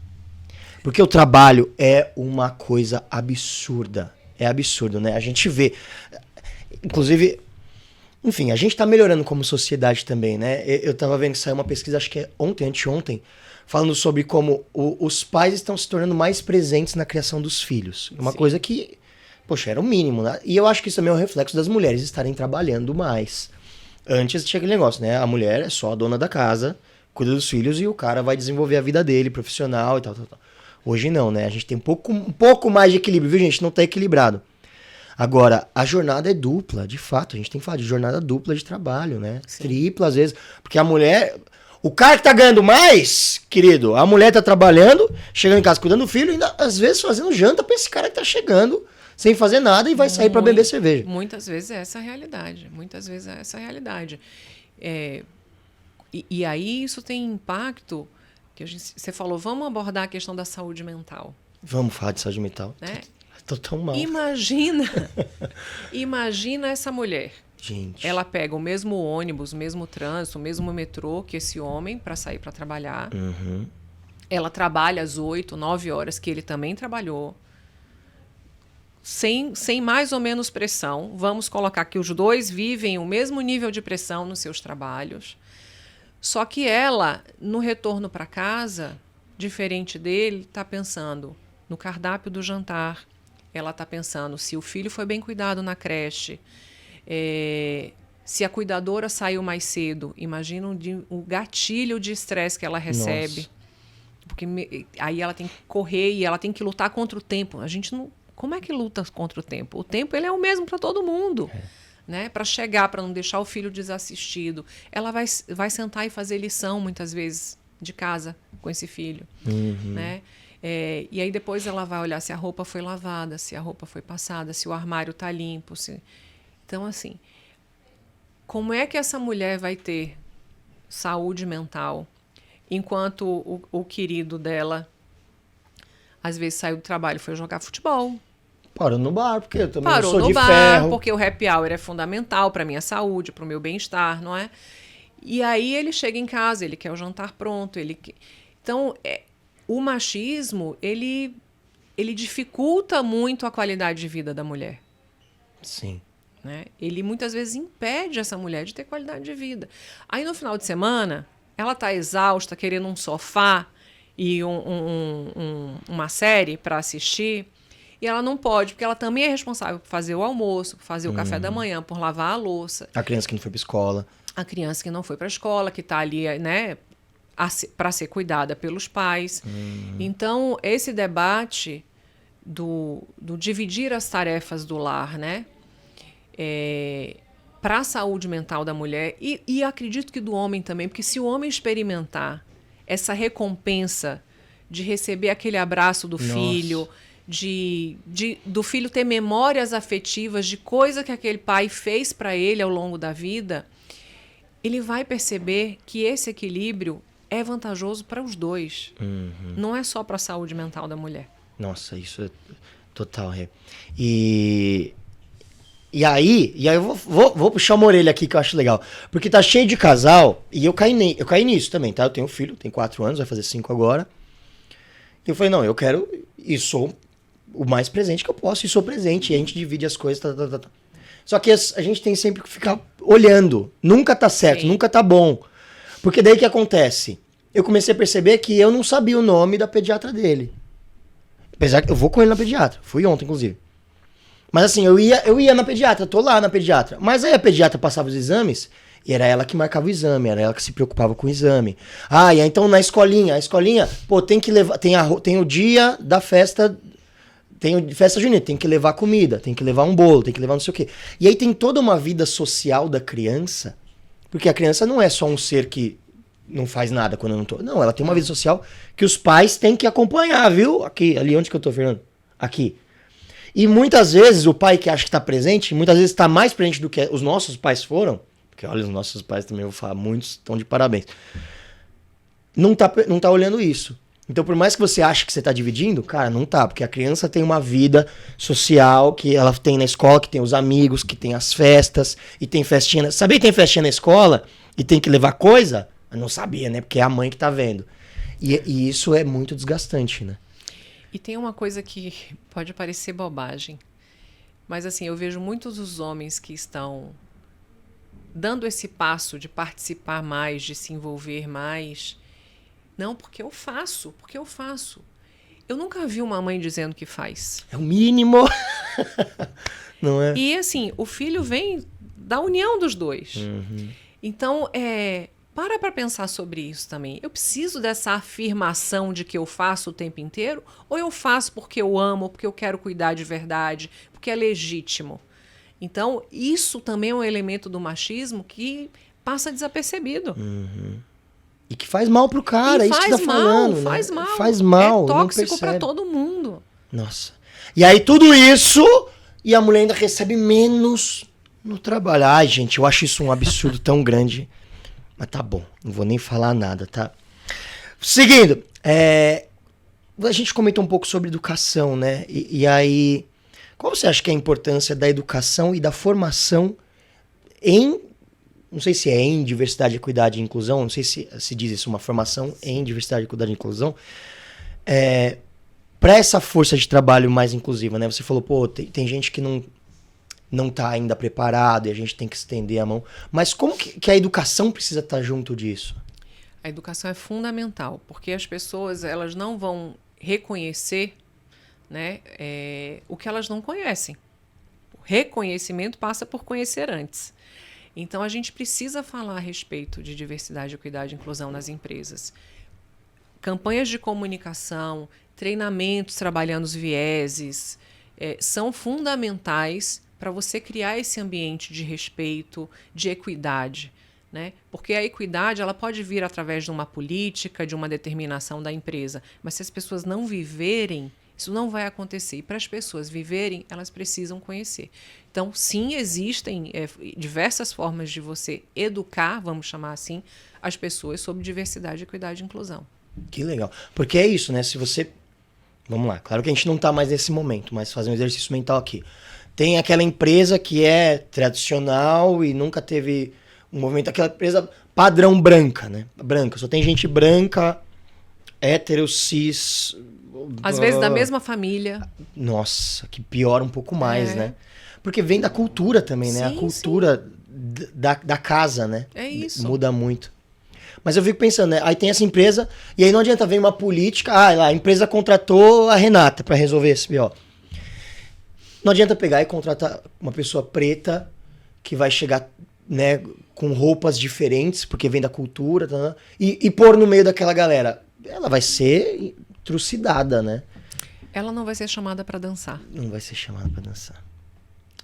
Porque o trabalho é uma coisa absurda. É absurdo, né? A gente vê. Inclusive, enfim, a gente tá melhorando como sociedade também, né? Eu tava vendo que saiu uma pesquisa, acho que é anteontem, falando sobre como os pais estão se tornando mais presentes na criação dos filhos. Uma Sim. coisa que, poxa, era o mínimo, né? E eu acho que isso também é um reflexo das mulheres estarem trabalhando mais. Antes tinha aquele negócio, né? A mulher é só a dona da casa, cuida dos filhos e o cara vai desenvolver a vida dele, profissional e tal. Hoje não, né? A gente tem um pouco mais de equilíbrio, viu, gente? Não tá equilibrado. Agora, a jornada é dupla, de fato. A gente tem que falar de jornada dupla de trabalho, né? Sim. Tripla, às vezes. Porque a mulher... O cara que tá ganhando mais, querido, a mulher tá trabalhando, chegando em casa cuidando do filho, e ainda, às vezes fazendo janta pra esse cara que tá chegando sem fazer nada e vai sair pra beber cerveja. Muitas vezes é essa a realidade. E aí isso tem impacto, que você falou, vamos abordar a questão da saúde mental. Vamos falar de saúde mental. Né? Tô tão mal. Imagina essa mulher. Gente. Ela pega o mesmo ônibus, o mesmo trânsito, o mesmo metrô que esse homem para sair para trabalhar. Uhum. Ela trabalha às 8, 9 horas, que ele também trabalhou. Sem mais ou menos pressão. Vamos colocar que os dois vivem o mesmo nível de pressão nos seus trabalhos. Só que ela, no retorno para casa, diferente dele, está pensando no cardápio do jantar. Ela está pensando se o filho foi bem cuidado na creche. Se a cuidadora saiu mais cedo. Imagina o gatilho de estresse que ela recebe. Nossa. Porque aí ela tem que correr e ela tem que lutar contra o tempo. A gente Como é que luta contra o tempo? O tempo ele é o mesmo para todo mundo. Né? Para chegar, para não deixar o filho desassistido. Ela vai sentar e fazer lição, muitas vezes, de casa com esse filho. Né? E aí depois ela vai olhar se a roupa foi lavada, se a roupa foi passada, se o armário está limpo. Então, assim, como é que essa mulher vai ter saúde mental enquanto o querido dela, às vezes, saiu do trabalho e foi jogar futebol? Parou no bar, porque eu também Parou sou no de bar, ferro. porque o happy hour é fundamental para minha saúde, para o meu bem-estar, não é? E aí ele chega em casa, ele quer o jantar pronto. Então, o machismo, ele dificulta muito a qualidade de vida da mulher. Sim. Né? Ele muitas vezes impede essa mulher de ter qualidade de vida. Aí no final de semana, ela está exausta, querendo um sofá e uma série para assistir, e ela não pode, porque ela também é responsável por fazer o almoço, por fazer o café da manhã, por lavar a louça. A criança que não foi pra escola. A criança que não foi para a escola, que está ali, né, para ser cuidada pelos pais. Então, esse debate do dividir as tarefas do lar, né, para a saúde mental da mulher, e acredito que do homem também, porque se o homem experimentar essa recompensa de receber aquele abraço do filho, do filho ter memórias afetivas de coisa que aquele pai fez para ele ao longo da vida, ele vai perceber que esse equilíbrio é vantajoso para os dois. Não é só para a saúde mental da mulher. Nossa, isso é total. E aí eu vou puxar uma orelha aqui que eu acho legal. Porque tá cheio de casal, e eu caí nisso também, tá? Eu tenho um filho, tem 4 anos, vai fazer 5 agora. E eu falei, não, eu quero e sou o mais presente que eu posso, e sou presente, e a gente divide as coisas, tá. Só que a gente tem sempre que ficar olhando. Nunca tá certo, Sim. nunca tá bom. Porque daí o que acontece? Eu comecei a perceber que eu não sabia o nome da pediatra dele. Apesar que eu vou com ele na pediatra. Fui ontem, inclusive. Mas assim, eu ia na pediatra, tô lá na pediatra. Mas aí a pediatra passava os exames e era ela que marcava o exame, era ela que se preocupava com o exame. E aí então a escolinha, pô, tem que levar, tem o dia da festa, tem festa junina, tem que levar comida, tem que levar um bolo, tem que levar não sei o quê. E aí tem toda uma vida social da criança, porque a criança não é só um ser que não faz nada quando eu não tô. Não, ela tem uma vida social que os pais têm que acompanhar, viu? Aqui, ali onde que eu tô, Fernando? Aqui. E muitas vezes o pai que acha que tá presente, muitas vezes tá mais presente do que os nossos pais foram, porque olha, os nossos pais também, eu vou falar, muitos estão de parabéns. Não tá olhando isso. Então, por mais que você ache que você tá dividindo, cara, não tá, porque a criança tem uma vida social que ela tem na escola, que tem os amigos, que tem as festas, e tem festinha. Sabia que tem festinha na escola e tem que levar coisa? Eu não sabia, né? Porque é a mãe que tá vendo. E isso é muito desgastante, né? E tem uma coisa que pode parecer bobagem, mas assim, eu vejo muitos dos homens que estão dando esse passo de participar mais, de se envolver mais. Não, porque eu faço. Eu nunca vi uma mãe dizendo que faz. É o mínimo. Não é? E assim, o filho vem da união dos dois. Então, para pensar sobre isso também. Eu preciso dessa afirmação de que eu faço o tempo inteiro? Ou eu faço porque eu amo, porque eu quero cuidar de verdade, porque é legítimo? Então, isso também é um elemento do machismo que passa desapercebido. E que faz mal pro cara, isso que você tá falando. Faz né? mal. Faz mal. É tóxico para todo mundo. Nossa. E aí tudo isso, e a mulher ainda recebe menos no trabalho. Ai, gente, eu acho isso um absurdo tão grande. Mas tá bom, não vou nem falar nada, tá? Seguindo, a gente comentou um pouco sobre educação, né? E aí, qual você acha que é a importância da educação e da formação não sei se é em diversidade, equidade e inclusão, não sei se se diz isso, uma formação em diversidade, equidade e inclusão, para essa força de trabalho mais inclusiva, né? Você falou, pô, tem gente que não tá ainda preparado e a gente tem que estender a mão. Mas como que a educação precisa estar junto disso? A educação é fundamental, porque as pessoas elas não vão reconhecer, né, o que elas não conhecem. O reconhecimento passa por conhecer antes. Então, a gente precisa falar a respeito de diversidade, equidade e inclusão nas empresas. Campanhas de comunicação, treinamentos trabalhando os vieses, são fundamentais para você criar esse ambiente de respeito, de equidade. Né? Porque a equidade ela pode vir através de uma política, de uma determinação da empresa, mas se as pessoas não viverem, isso não vai acontecer. E para as pessoas viverem, elas precisam conhecer. Então, sim, existem diversas formas de você educar, vamos chamar assim, as pessoas sobre diversidade, equidade e inclusão. Que legal. Porque é isso, né? Se você... Vamos lá. Claro que a gente não está mais nesse momento, mas fazer um exercício mental aqui. Tem aquela empresa que é tradicional e nunca teve um movimento, aquela empresa padrão branca, né? Branca. Só tem gente branca, hétero, cis... Às vezes da mesma família. Nossa, que piora um pouco mais, né? Porque vem da cultura também, né? Sim, a cultura da casa, né? É isso. Muda muito. Mas eu fico pensando, né? Aí tem essa empresa, e aí não adianta vir uma política. A empresa contratou a Renata pra resolver esse BO. Não adianta pegar e contratar uma pessoa preta que vai chegar, né, com roupas diferentes, porque vem da cultura, tá, e pôr no meio daquela galera. Ela vai ser trucidada, né? Ela não vai ser chamada pra dançar. Não vai ser chamada pra dançar.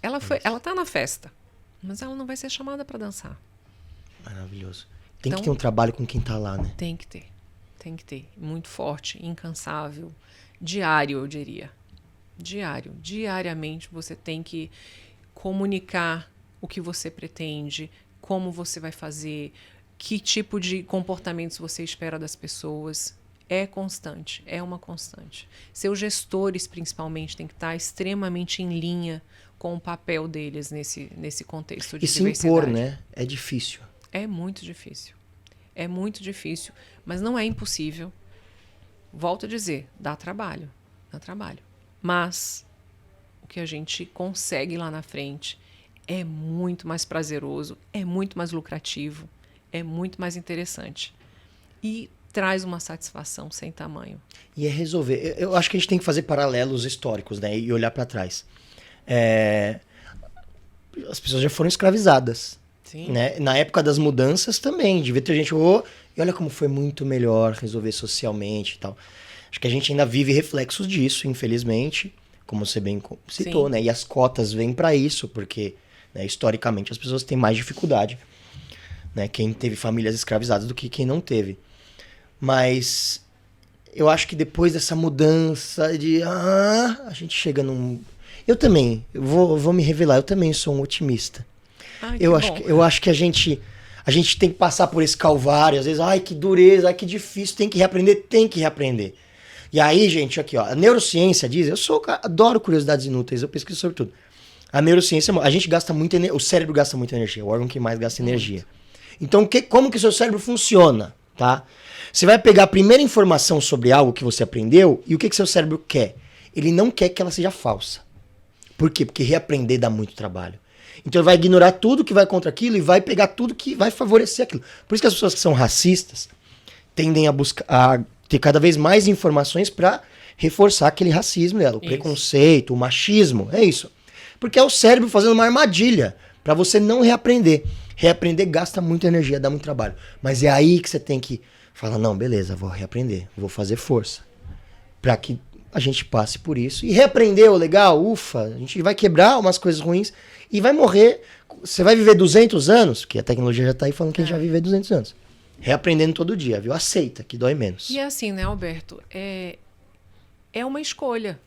Ela tá na festa, mas ela não vai ser chamada pra dançar. Maravilhoso. Tem que ter um trabalho com quem tá lá, né? Tem que ter. Tem que ter. Muito forte, incansável, diário, eu diria. Diário. Diariamente você tem que comunicar o que você pretende, como você vai fazer, que tipo de comportamentos você espera das pessoas. É constante, é uma constante. Seus gestores, principalmente, têm que estar extremamente em linha com o papel deles nesse contexto de diversidade. E se impor, né? É difícil. É muito difícil. É muito difícil, mas não é impossível. Volto a dizer, dá trabalho. Dá trabalho. Mas o que a gente consegue lá na frente é muito mais prazeroso, é muito mais lucrativo, é muito mais interessante. E traz uma satisfação sem tamanho. E é resolver. Eu acho que a gente tem que fazer paralelos históricos, né? E olhar para trás. As pessoas já foram escravizadas. Sim. Né? Na época das mudanças também. Devia ter gente... e olha como foi muito melhor resolver socialmente e tal. Acho que a gente ainda vive reflexos disso, infelizmente. Como você bem citou, né? E as cotas vêm para isso, porque, né, historicamente as pessoas têm mais dificuldade. Né? Quem teve famílias escravizadas do que quem não teve. Mas eu acho que depois dessa mudança de... a gente chega num... Eu também, eu vou me revelar, eu também sou um otimista. Eu acho que a gente tem que passar por esse calvário, às vezes, que dureza, que difícil, tem que reaprender. E aí, gente, aqui, ó, a neurociência diz, adoro curiosidades inúteis, eu pesquiso sobre tudo. A neurociência, a gente gasta muito energia, o cérebro gasta muita energia, o órgão que mais gasta energia. Então, como que o seu cérebro funciona, tá? Você vai pegar a primeira informação sobre algo que você aprendeu e o que seu cérebro quer? Ele não quer que ela seja falsa. Por quê? Porque reaprender dá muito trabalho. Então ele vai ignorar tudo que vai contra aquilo e vai pegar tudo que vai favorecer aquilo. Por isso que as pessoas que são racistas tendem a ter cada vez mais informações para reforçar aquele racismo dela, o preconceito, o machismo, é isso. Porque é o cérebro fazendo uma armadilha para você não reaprender. Reaprender gasta muita energia, dá muito trabalho. Mas é aí que você tem que falar, não, beleza, vou reaprender, vou fazer força. Para que a gente passe por isso. E reaprendeu, legal, ufa, a gente vai quebrar umas coisas ruins e vai morrer. Você vai viver 200 anos, que a tecnologia já tá aí falando que a gente vai viver 200 anos. Reaprendendo todo dia, viu? Aceita, que dói menos. E é assim, né, Alberto? É uma escolha.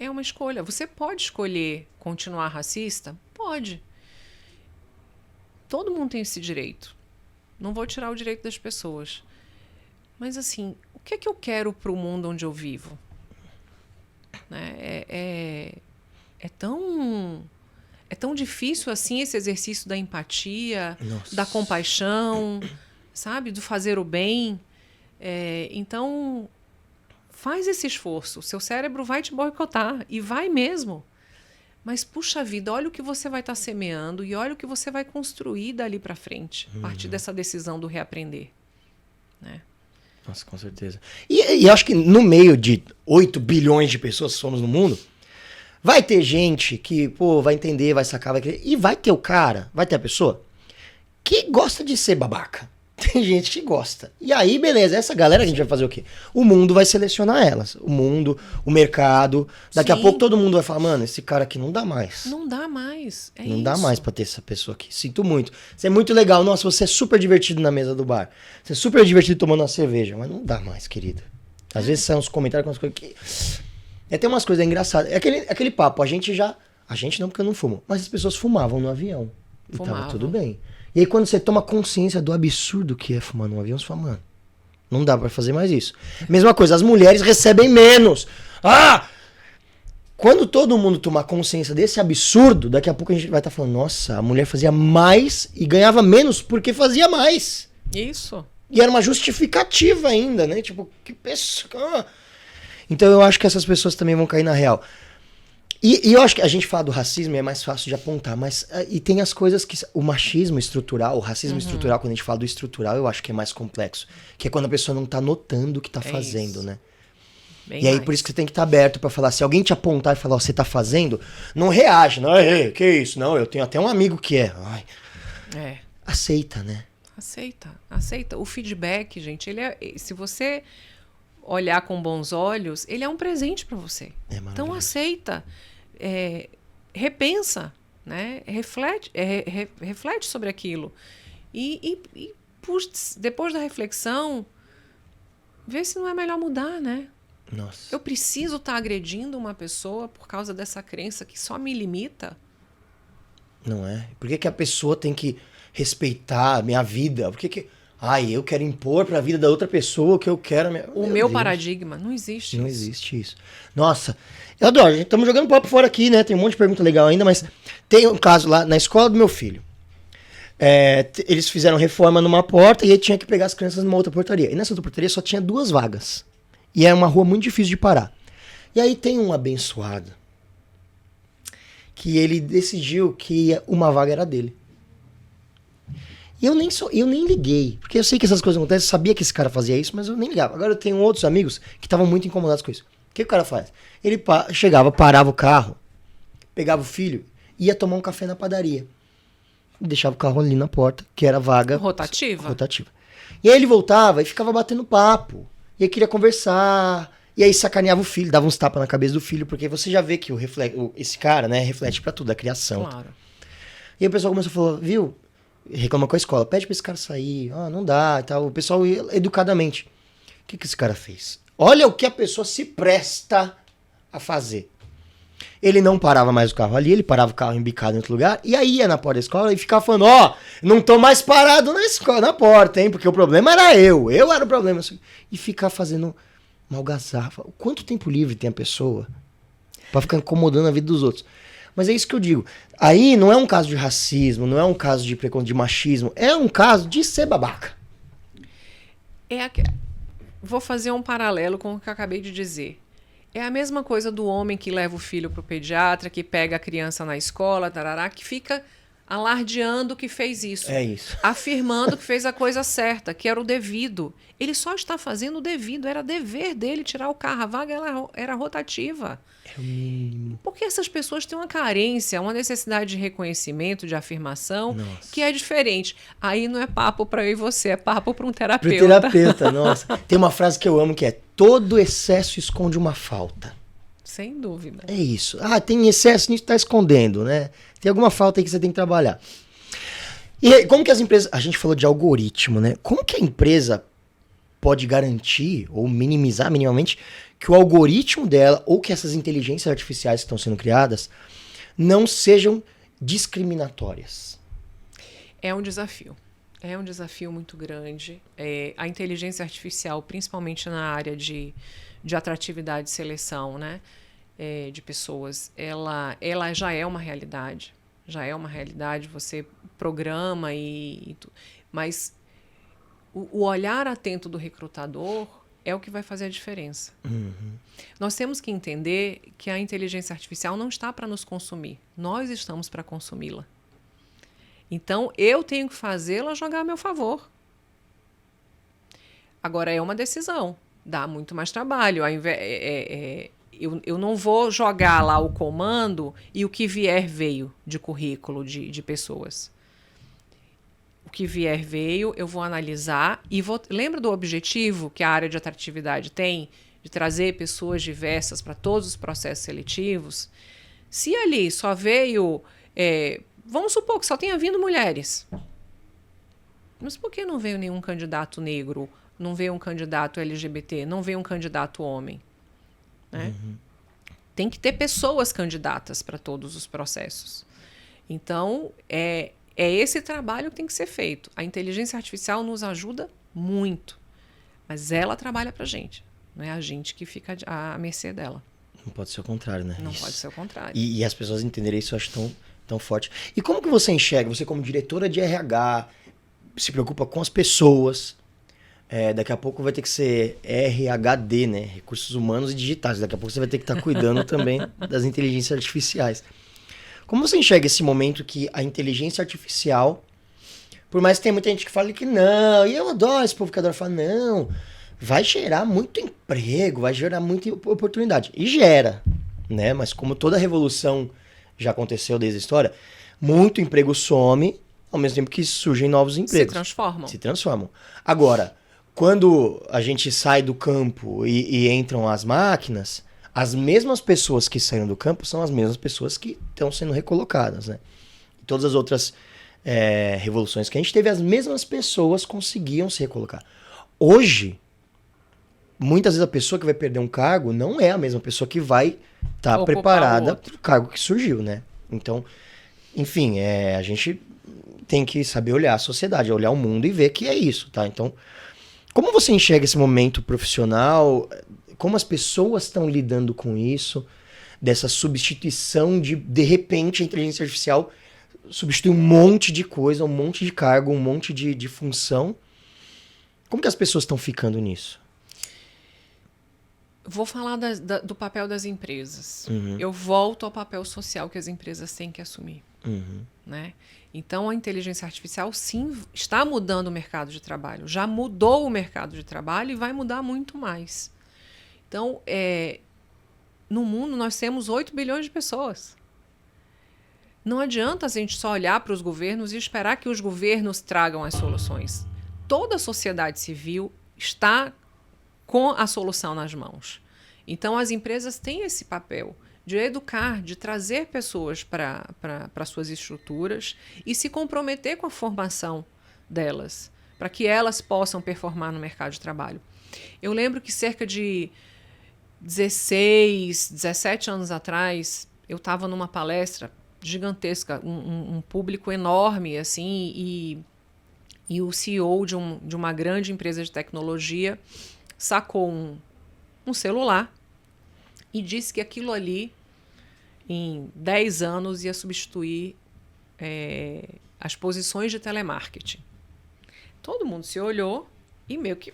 É uma escolha. Você pode escolher continuar racista? Pode. Todo mundo tem esse direito. Não vou tirar o direito das pessoas. Mas, assim, o que é que eu quero para o mundo onde eu vivo? Né? É tão difícil assim esse exercício da empatia, Nossa. Da compaixão, sabe? Do fazer o bem. Então, faz esse esforço. Seu cérebro vai te boicotar e vai mesmo. Mas, puxa vida, olha o que você vai estar semeando e olha o que você vai construir dali para frente, a partir dessa decisão do reaprender. Né? Nossa, com certeza. E acho que no meio de 8 bilhões de pessoas que somos no mundo, vai ter gente que, vai entender, vai sacar, vai querer. E vai ter vai ter a pessoa que gosta de ser babaca. tem gente que gosta. E aí, beleza, essa galera a gente vai fazer o quê? O mundo vai selecionar elas. O mundo, o mercado. Daqui a pouco todo mundo vai falar, mano, esse cara aqui não dá mais. Não dá mais. Não dá mais pra ter essa pessoa aqui. Sinto muito. Você é muito legal. Nossa, você é super divertido na mesa do bar. Você é super divertido tomando uma cerveja. Mas não dá mais, querido. Às vezes saem uns comentários com umas coisas que... tem umas coisas engraçadas. É aquele papo. A gente não, porque eu não fumo. Mas as pessoas fumavam no avião. E tava tudo bem. E aí quando você toma consciência do absurdo que é fumar no avião, você fala, mano, não dá pra fazer mais isso. Mesma coisa, as mulheres recebem menos. Quando todo mundo tomar consciência desse absurdo, daqui a pouco a gente vai estar falando, nossa, a mulher fazia mais e ganhava menos porque fazia mais. Isso. E era uma justificativa ainda, né? Tipo, que pessoa... Então eu acho que essas pessoas também vão cair na real. E eu acho que a gente fala do racismo e é mais fácil de apontar, mas e tem as coisas que... O machismo estrutural, o racismo estrutural, quando a gente fala do estrutural, eu acho que é mais complexo. Que é quando a pessoa não tá notando o que tá fazendo, isso. né? Bem e aí mais. por isso que você tem que estar aberto pra falar. Se alguém te apontar e falar, ó, você tá fazendo, não reage. Não, que isso? Não, eu tenho até um amigo que é. Aceita, né? Aceita. O feedback, gente, se você olhar com bons olhos, ele é um presente para você. Então aceita, repensa, né? Reflete sobre aquilo. E putz, depois da reflexão, vê se não é melhor mudar, né? Nossa. Eu preciso estar agredindo uma pessoa por causa dessa crença que só me limita? Não é? Por que a pessoa tem que respeitar a minha vida? Por que eu quero impor pra vida da outra pessoa o que eu quero? O meu paradigma, não existe isso. Não existe isso. Nossa, eu adoro. Estamos jogando papo fora aqui, né? Tem um monte de pergunta legal ainda, mas tem um caso lá na escola do meu filho. Eles fizeram reforma numa porta e ele tinha que pegar as crianças numa outra portaria. E nessa outra portaria só tinha 2 vagas. E era uma rua muito difícil de parar. E aí tem um abençoado que ele decidiu que uma vaga era dele. E eu nem liguei, porque eu sei que essas coisas acontecem, eu sabia que esse cara fazia isso, mas eu nem ligava. Agora eu tenho outros amigos que estavam muito incomodados com isso. O que o cara faz? Ele chegava, parava o carro, pegava o filho, ia tomar um café na padaria. Deixava o carro ali na porta, que era vaga rotativa. E aí ele voltava e ficava batendo papo. E aí queria conversar. E aí sacaneava o filho, dava uns tapas na cabeça do filho, porque você já vê que esse cara, né, reflete pra tudo, a criação. Claro. E aí o pessoal começou a falar, viu? Reclama com a escola, pede pra esse cara sair, não dá e tal. O pessoal educadamente. O que esse cara fez? Olha o que a pessoa se presta a fazer. Ele não parava mais o carro ali, ele parava o carro embicado em outro lugar, e aí ia na porta da escola e ficava falando, não tô mais parado na porta, hein, porque o problema era eu era o problema. E ficar fazendo uma algazarra. Quanto tempo livre tem a pessoa pra ficar incomodando a vida dos outros? Mas é isso que eu digo. Aí não é um caso de racismo, não é um caso de machismo, é um caso de ser babaca. Vou fazer um paralelo com o que eu acabei de dizer. É a mesma coisa do homem que leva o filho pro pediatra, que pega a criança na escola, tarará, que fica alardeando que fez isso. É isso. Afirmando que fez a coisa certa, que era o devido. Ele só está fazendo o devido, era dever dele tirar o carro. A vaga era rotativa. É o mínimo. Porque essas pessoas têm uma carência, uma necessidade de reconhecimento, de afirmação, Nossa. que é diferente. Aí não é papo para eu e você, é papo para um terapeuta. Pro terapeuta, nossa. Tem uma frase que eu amo que é: todo excesso esconde uma falta. Sem dúvida. É isso. Tem excesso nisso, tá escondendo, né? Tem alguma falta aí que você tem que trabalhar. E aí, como que as empresas... A gente falou de algoritmo, né? Como que a empresa pode garantir ou minimizar minimamente que o algoritmo dela ou que essas inteligências artificiais que estão sendo criadas não sejam discriminatórias? É um desafio. É um desafio muito grande. A inteligência artificial, principalmente na área de atratividade e seleção, né, de pessoas, ela já é uma realidade. Já é uma realidade, você programa mas o olhar atento do recrutador é o que vai fazer a diferença. Uhum. Nós temos que entender que a inteligência artificial não está para nos consumir. Nós estamos para consumi-la. Então, eu tenho que fazê-la jogar a meu favor. Agora, é uma decisão. Dá muito mais trabalho. Eu não vou jogar lá o comando e o que vier veio de currículo de pessoas. O que vier veio, eu vou analisar e vou... Lembra do objetivo que a área de atratividade tem? De trazer pessoas diversas para todos os processos seletivos? Se ali só veio... vamos supor que só tenha vindo mulheres. Mas por que não veio nenhum candidato negro? Não veio um candidato LGBT? Não veio um candidato homem? Né? Tem que ter pessoas candidatas para todos os processos. Então, é esse trabalho que tem que ser feito. A inteligência artificial nos ajuda muito, mas ela trabalha para a gente. Não é a gente que fica à mercê dela. Não pode ser o contrário, né? Não pode ser o contrário. E as pessoas entenderem isso, eu acho tão forte. E como que você enxerga, você como diretora de RH, se preocupa com as pessoas, daqui a pouco vai ter que ser RHD, né? Recursos Humanos e Digitais. Daqui a pouco você vai ter que estar cuidando também das inteligências artificiais. Como você enxerga esse momento que a inteligência artificial, por mais que tenha muita gente que fale que não, e eu adoro esse povo que adora falar, não, vai gerar muito emprego, vai gerar muita oportunidade. E gera, né? Mas como toda revolução já aconteceu desde a história, muito emprego some, ao mesmo tempo que surgem novos empregos. Se transformam. Agora, quando a gente sai do campo e entram as máquinas, as mesmas pessoas que saíram do campo são as mesmas pessoas que estão sendo recolocadas, né? E todas as outras revoluções que a gente teve, as mesmas pessoas conseguiam se recolocar. Hoje, muitas vezes a pessoa que vai perder um cargo não é a mesma pessoa que vai estar preparada para o cargo que surgiu, né? Então, enfim, a gente tem que saber olhar a sociedade, olhar o mundo e ver que é isso, tá? Então, como você enxerga esse momento profissional? Como as pessoas estão lidando com isso? Dessa substituição de repente, a inteligência artificial substitui um monte de coisa, um monte de cargo, um monte de função. Como que as pessoas estão ficando nisso? Vou falar do papel das empresas. Eu volto ao papel social que as empresas têm que assumir. Né? Então, a inteligência artificial, sim, está mudando o mercado de trabalho. Já mudou o mercado de trabalho e vai mudar muito mais. Então, no mundo, nós temos 8 bilhões de pessoas. Não adianta a gente só olhar para os governos e esperar que os governos tragam as soluções. Toda a sociedade civil está com a solução nas mãos. Então, as empresas têm esse papel de educar, de trazer pessoas para suas estruturas e se comprometer com a formação delas, para que elas possam performar no mercado de trabalho. Eu lembro que cerca de 16, 17 anos atrás, eu estava numa palestra gigantesca, um público enorme, assim, e o CEO de uma grande empresa de tecnologia sacou um celular e disse que aquilo ali, em 10 anos, ia substituir as posições de telemarketing. Todo mundo se olhou e meio que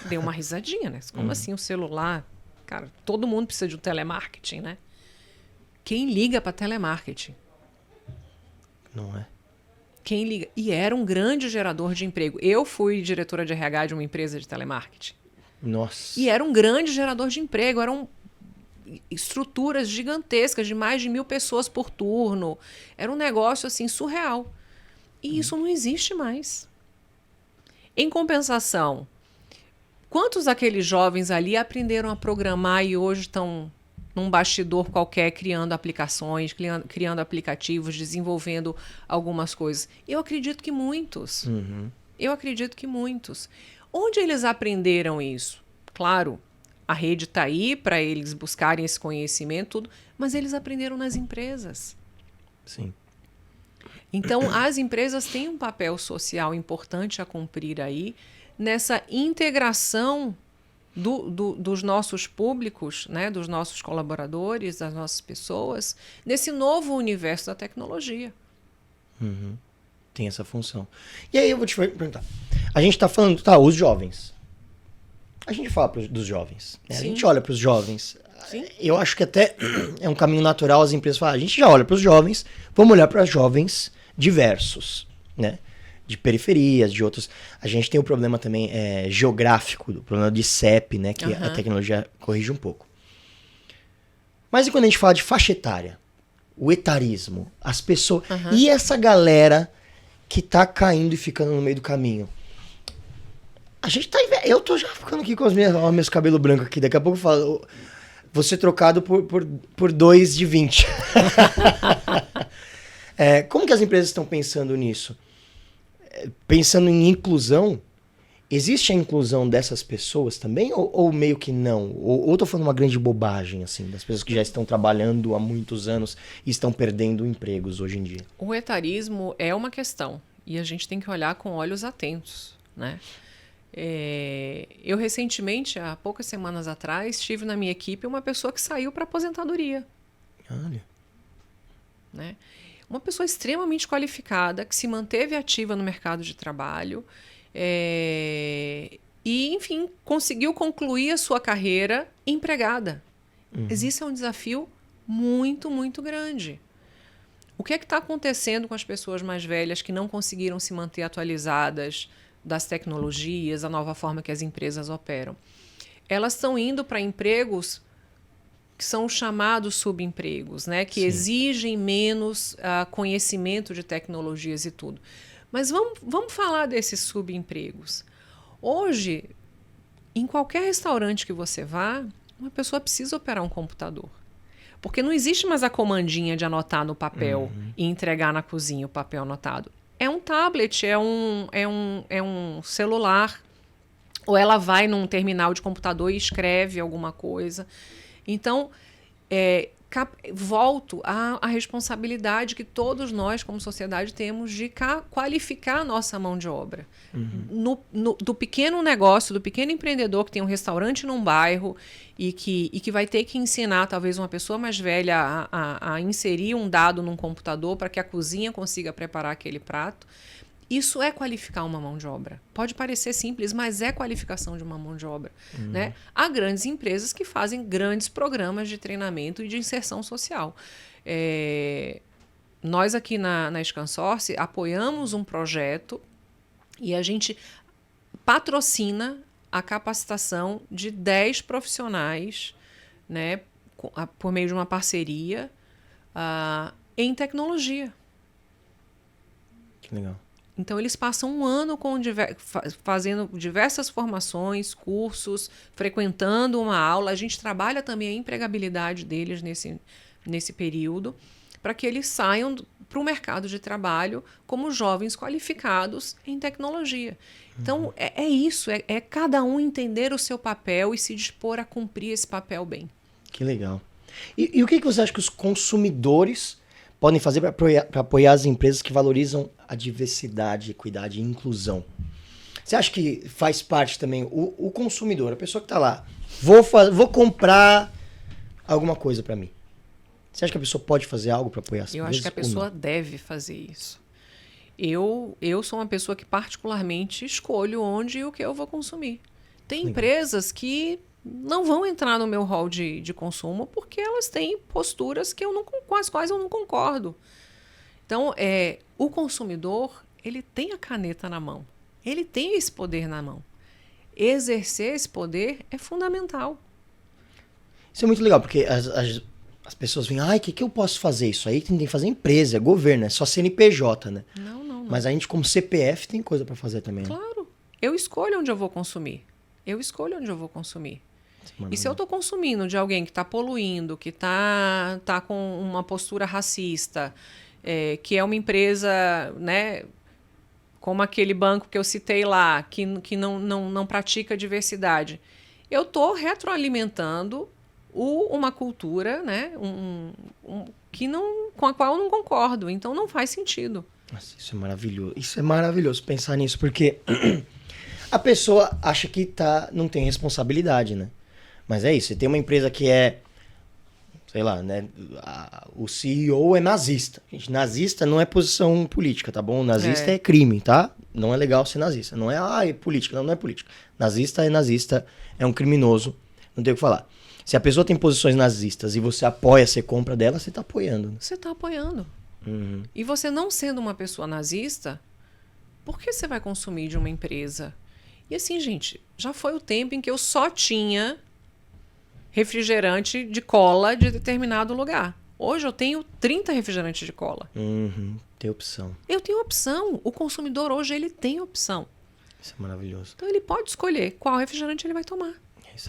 deu uma risadinha, né? Como assim um celular? Cara, todo mundo precisa de um telemarketing, né? Quem liga para telemarketing? Não é? Quem liga? E era um grande gerador de emprego. Eu fui diretora de RH de uma empresa de telemarketing. Nossa. E era um grande gerador de emprego. Eram estruturas gigantescas de mais de 1.000 pessoas por turno. Era um negócio assim surreal. E isso não existe mais. Em compensação, quantos daqueles jovens ali aprenderam a programar e hoje estão num bastidor qualquer criando aplicações, criando aplicativos, desenvolvendo algumas coisas? Eu acredito que muitos. Eu acredito que muitos. Onde eles aprenderam isso? Claro, a rede está aí para eles buscarem esse conhecimento, tudo, mas eles aprenderam nas empresas. Sim. Então, as empresas têm um papel social importante a cumprir aí, nessa integração dos nossos públicos, né, dos nossos colaboradores, das nossas pessoas, nesse novo universo da tecnologia. Tem essa função. E aí eu vou te perguntar. A gente está falando, os jovens. A gente fala dos jovens. Né? A gente olha para os jovens. Sim. Eu acho que até é um caminho natural as empresas falarem. A gente já olha para os jovens, vamos olhar para jovens diversos, né? De periferias, de outros. A gente tem o problema também geográfico, o problema de CEP, né? Que a tecnologia corrige um pouco. Mas e quando a gente fala de faixa etária? O etarismo, as pessoas... E essa galera que tá caindo e ficando no meio do caminho. A gente tá... Eu tô já ficando aqui com os meus cabelos brancos aqui. Daqui a pouco eu falo... Vou ser trocado por 2 de 20. Como que as empresas estão pensando nisso? Pensando em inclusão, existe a inclusão dessas pessoas também? Ou meio que não? Ou tô falando uma grande bobagem, assim, das pessoas que já estão trabalhando há muitos anos e estão perdendo empregos hoje em dia? O etarismo é uma questão e a gente tem que olhar com olhos atentos, né? Eu recentemente, há poucas semanas atrás, tive na minha equipe uma pessoa que saiu para aposentadoria. Olha. Né? Uma pessoa extremamente qualificada, que se manteve ativa no mercado de trabalho e, enfim, conseguiu concluir a sua carreira empregada. Esse é um desafio muito, muito grande. O que é que está acontecendo com as pessoas mais velhas que não conseguiram se manter atualizadas das tecnologias, a nova forma que as empresas operam? Elas estão indo para empregos que são chamados subempregos, né? Que exigem menos conhecimento de tecnologias e tudo. Mas vamos falar desses subempregos. Hoje, em qualquer restaurante que você vá, uma pessoa precisa operar um computador. Porque não existe mais a comandinha de anotar no papel e entregar na cozinha o papel anotado. É um tablet, é um celular, ou ela vai num terminal de computador e escreve alguma coisa. Então, volto à responsabilidade que todos nós, como sociedade, temos de qualificar a nossa mão de obra. Do pequeno negócio, do pequeno empreendedor que tem um restaurante num bairro e que vai ter que ensinar, talvez, uma pessoa mais velha a inserir um dado num computador para que a cozinha consiga preparar aquele prato. Isso é qualificar uma mão de obra. Pode parecer simples, mas é qualificação de uma mão de obra. Né? Há grandes empresas que fazem grandes programas de treinamento e de inserção social. Nós aqui na Scansource apoiamos um projeto e a gente patrocina a capacitação de 10 profissionais, né, por meio de uma parceria em tecnologia. Que legal. Então, eles passam um ano fazendo diversas formações, cursos, frequentando uma aula. A gente trabalha também a empregabilidade deles nesse período, para que eles saiam para o mercado de trabalho como jovens qualificados em tecnologia. Então, é isso, é cada um entender o seu papel e se dispor a cumprir esse papel bem. Que legal. E o que você acha que os consumidores podem fazer para apoiar as empresas que valorizam a diversidade, equidade e inclusão? Você acha que faz parte também o consumidor, a pessoa que está lá, vou comprar alguma coisa para mim? Você acha que a pessoa pode fazer algo para apoiar as empresas? Eu acho que a pessoa deve fazer isso. Eu sou uma pessoa que particularmente escolho onde e o que eu vou consumir. Tem empresas que não vão entrar no meu hall de consumo porque elas têm posturas com as quais eu não concordo. Então, o consumidor, ele tem a caneta na mão. Ele tem esse poder na mão. Exercer esse poder é fundamental. Isso é muito legal, porque as pessoas vêm, o que eu posso fazer? Isso aí tem que fazer empresa, é governo, é só CNPJ, né? Não. Mas a gente, como CPF, tem coisa para fazer também. Claro. Eu escolho onde eu vou consumir. E se eu estou consumindo de alguém que está poluindo, que tá com uma postura racista, que é uma empresa, né, como aquele banco que eu citei lá, que não pratica diversidade, eu estou retroalimentando uma cultura, né, com a qual eu não concordo. Então não faz sentido. Nossa, isso é maravilhoso. Isso é maravilhoso pensar nisso, porque a pessoa acha que não tem responsabilidade, né? Mas é isso, você tem uma empresa que sei lá, né? O CEO é nazista. Gente, nazista não é posição política, tá bom? Nazista é crime, tá? Não é legal ser nazista. Não é política, não é política. Nazista, é um criminoso, não tem o que falar. Se a pessoa tem posições nazistas e você apoia, você compra dela, você tá apoiando. Você tá apoiando. E você não sendo uma pessoa nazista, por que você vai consumir de uma empresa? E assim, gente, já foi o tempo em que eu só tinha refrigerante de cola de determinado lugar. Hoje eu tenho 30 refrigerantes de cola. Tem opção. Eu tenho opção. O consumidor hoje, ele tem opção. Isso é maravilhoso. Então ele pode escolher qual refrigerante ele vai tomar.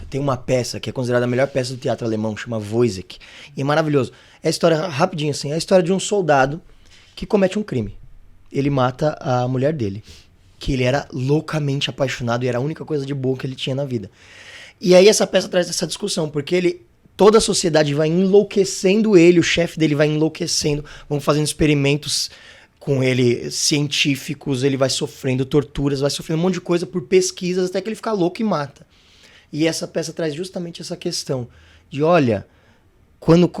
Tem uma peça que é considerada a melhor peça do teatro alemão, chama Wojciech. E é maravilhoso. É a história, rapidinho assim, é a história de um soldado que comete um crime. Ele mata a mulher dele, que ele era loucamente apaixonado e era a única coisa de boa que ele tinha na vida. E aí essa peça traz essa discussão, porque toda a sociedade vai enlouquecendo ele, o chefe dele vai enlouquecendo, vão fazendo experimentos com ele, científicos, ele vai sofrendo torturas, vai sofrendo um monte de coisa por pesquisas, até que ele fica louco e mata. E essa peça traz justamente essa questão de, olha, quando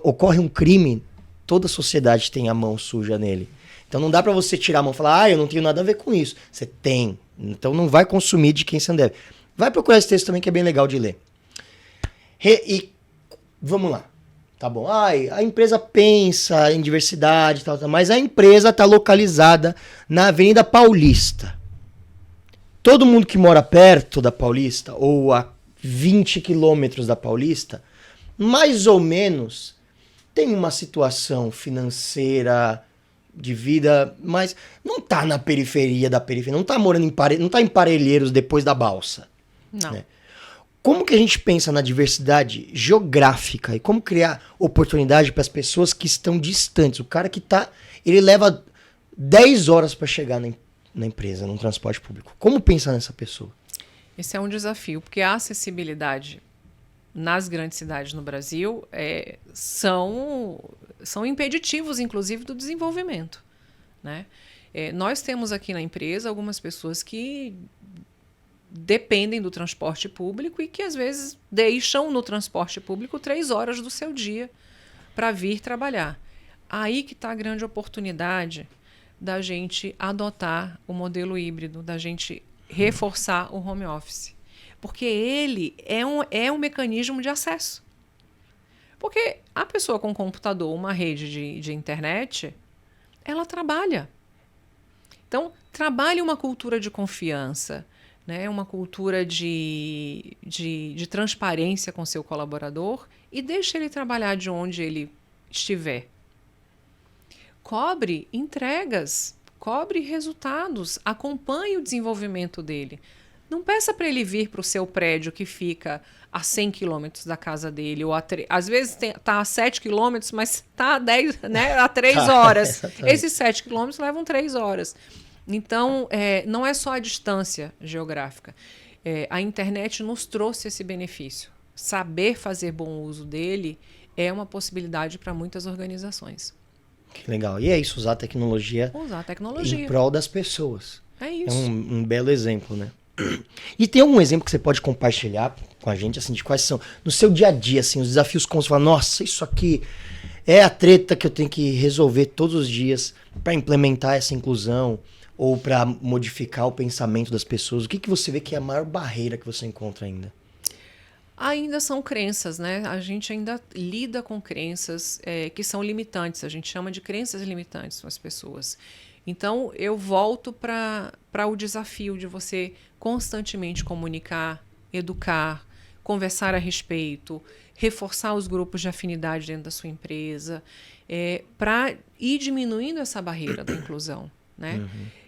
ocorre um crime, toda a sociedade tem a mão suja nele. Então não dá pra você tirar a mão e falar, eu não tenho nada a ver com isso. Você tem. Então não vai consumir de quem você não deve. Vai procurar esse texto também que é bem legal de ler. E vamos lá. Tá bom. A empresa pensa em diversidade e tal, mas a empresa está localizada na Avenida Paulista. Todo mundo que mora perto da Paulista, ou a 20 quilômetros da Paulista, mais ou menos tem uma situação financeira de vida, mas não tá na periferia da periferia, não tá morando não tá em Parelheiros depois da balsa. Não. Né? Como que a gente pensa na diversidade geográfica e como criar oportunidade para as pessoas que estão distantes? O cara que ele leva 10 horas para chegar na empresa, no transporte público. Como pensar nessa pessoa? Esse é um desafio, porque a acessibilidade nas grandes cidades no Brasil são impeditivos, inclusive, do desenvolvimento. Né? Nós temos aqui na empresa algumas pessoas que dependem do transporte público e que, às vezes, deixam no transporte público 3 horas do seu dia para vir trabalhar. Aí que está a grande oportunidade da gente adotar o modelo híbrido, da gente reforçar o home office. Porque ele é um mecanismo de acesso. Porque a pessoa com computador, uma rede de internet, ela trabalha. Então, trabalhe uma cultura de confiança, né? Uma cultura de transparência com seu colaborador e deixe ele trabalhar de onde ele estiver. Cobre entregas, cobre resultados, acompanhe o desenvolvimento dele. Não peça para ele vir para o seu prédio que fica a 100 quilômetros da casa dele, ou às vezes está a 7 quilômetros, mas está a 3 horas. Esses 7 quilômetros levam 3 horas. Então, não é só a distância geográfica. A internet nos trouxe esse benefício. Saber fazer bom uso dele é uma possibilidade para muitas organizações. Que legal. E é isso, usar a tecnologia em prol das pessoas. É isso. É um belo exemplo, né? E tem algum exemplo que você pode compartilhar com a gente, assim, de quais são, no seu dia a dia, assim, os desafios como você fala, nossa, isso aqui é a treta que eu tenho que resolver todos os dias para implementar essa inclusão ou para modificar o pensamento das pessoas. O que você vê que é a maior barreira que você encontra ainda? Ainda são crenças, né? A gente ainda lida com crenças que são limitantes. A gente chama de crenças limitantes para as pessoas. Então, eu volto para o desafio de você constantemente comunicar, educar, conversar a respeito, reforçar os grupos de afinidade dentro da sua empresa, para ir diminuindo essa barreira da inclusão. Né? Uhum.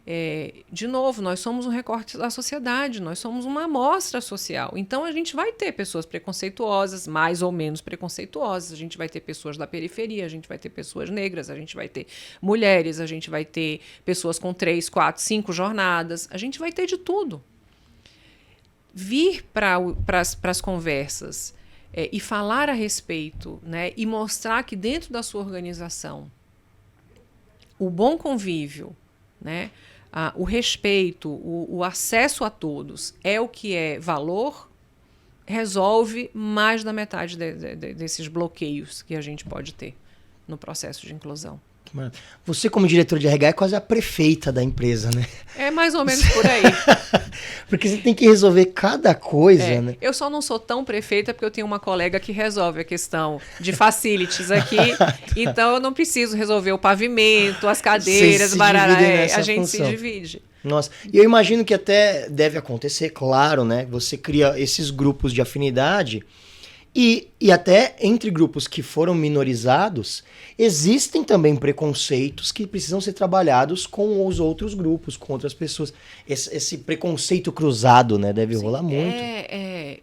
De novo, nós somos um recorte da sociedade, nós somos uma amostra social. Então, a gente vai ter pessoas preconceituosas, mais ou menos preconceituosas, a gente vai ter pessoas da periferia, a gente vai ter pessoas negras, a gente vai ter mulheres, a gente vai ter pessoas com 3, 4, 5 jornadas, a gente vai ter de tudo. Vir para as conversas e falar a respeito, né, e mostrar que dentro da sua organização o bom convívio, né, o respeito, o acesso a todos é o que é valor, resolve mais da metade desses bloqueios que a gente pode ter no processo de inclusão. Você, como diretor de RH, é quase a prefeita da empresa, né? É mais ou menos por aí. Porque você tem que resolver cada coisa, né? Eu só não sou tão prefeita porque eu tenho uma colega que resolve a questão de facilities aqui. Então, eu não preciso resolver o pavimento, as cadeiras, barará. A gente se divide. Nossa, e eu imagino que até deve acontecer, claro, né? Você cria esses grupos de afinidade E até entre grupos que foram minorizados, existem também preconceitos que precisam ser trabalhados com os outros grupos, com outras pessoas. Esse preconceito cruzado, né, deve rolar muito.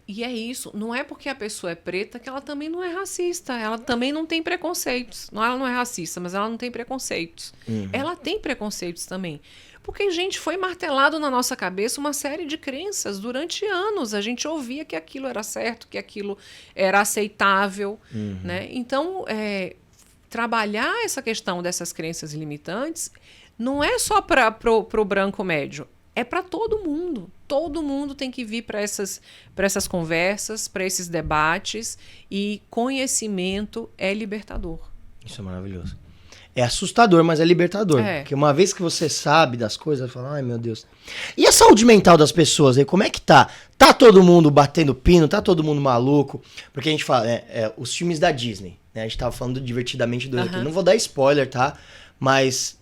E é isso. Não é porque a pessoa é preta que ela também não é racista. Ela também não tem preconceitos. Não, ela não é racista, mas ela não tem preconceitos. Ela tem preconceitos também. Porque, gente, foi martelado na nossa cabeça uma série de crenças durante anos. A gente ouvia que aquilo era certo, que aquilo era aceitável, né? Então, trabalhar essa questão dessas crenças limitantes não é só para o branco médio, é para todo mundo. Todo mundo tem que vir para essas conversas, para esses debates, e conhecimento é libertador. Isso é maravilhoso. É assustador, mas é libertador. É. Porque uma vez que você sabe das coisas, você fala, ai meu Deus. E a saúde mental das pessoas aí, como é que tá? Tá todo mundo batendo pino? Tá todo mundo maluco? Porque a gente fala, os filmes da Disney, né? A gente tava falando do Divertidamente 2 aqui. Não vou dar spoiler, tá? Mas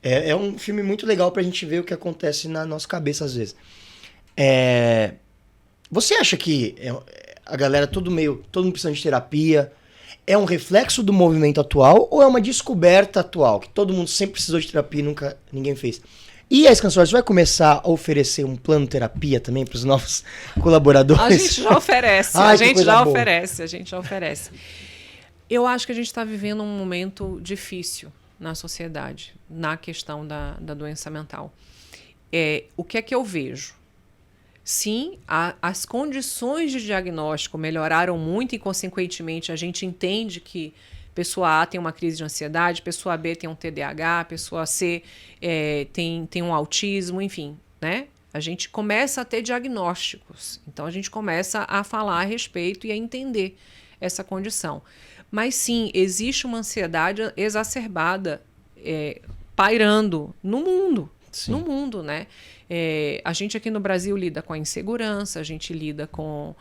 é um filme muito legal pra gente ver o que acontece na nossa cabeça às vezes. Você acha que a galera todo mundo precisando de terapia, é um reflexo do movimento atual ou é uma descoberta atual, que todo mundo sempre precisou de terapia e nunca ninguém fez? E a Scansource vai começar a oferecer um plano de terapia também para os novos colaboradores? A gente já oferece, Ai, a gente já boa. oferece. Eu acho que a gente está vivendo um momento difícil na sociedade, na questão da doença mental. O que é que eu vejo? Sim, as condições de diagnóstico melhoraram muito e, consequentemente, a gente entende que pessoa A tem uma crise de ansiedade, pessoa B tem um TDAH, pessoa C tem um autismo, enfim, né? A gente começa a ter diagnósticos. Então, a gente começa a falar a respeito e a entender essa condição. Mas, sim, existe uma ansiedade exacerbada pairando no mundo. Sim. No mundo, né? A gente aqui no Brasil lida com a insegurança, a gente lida com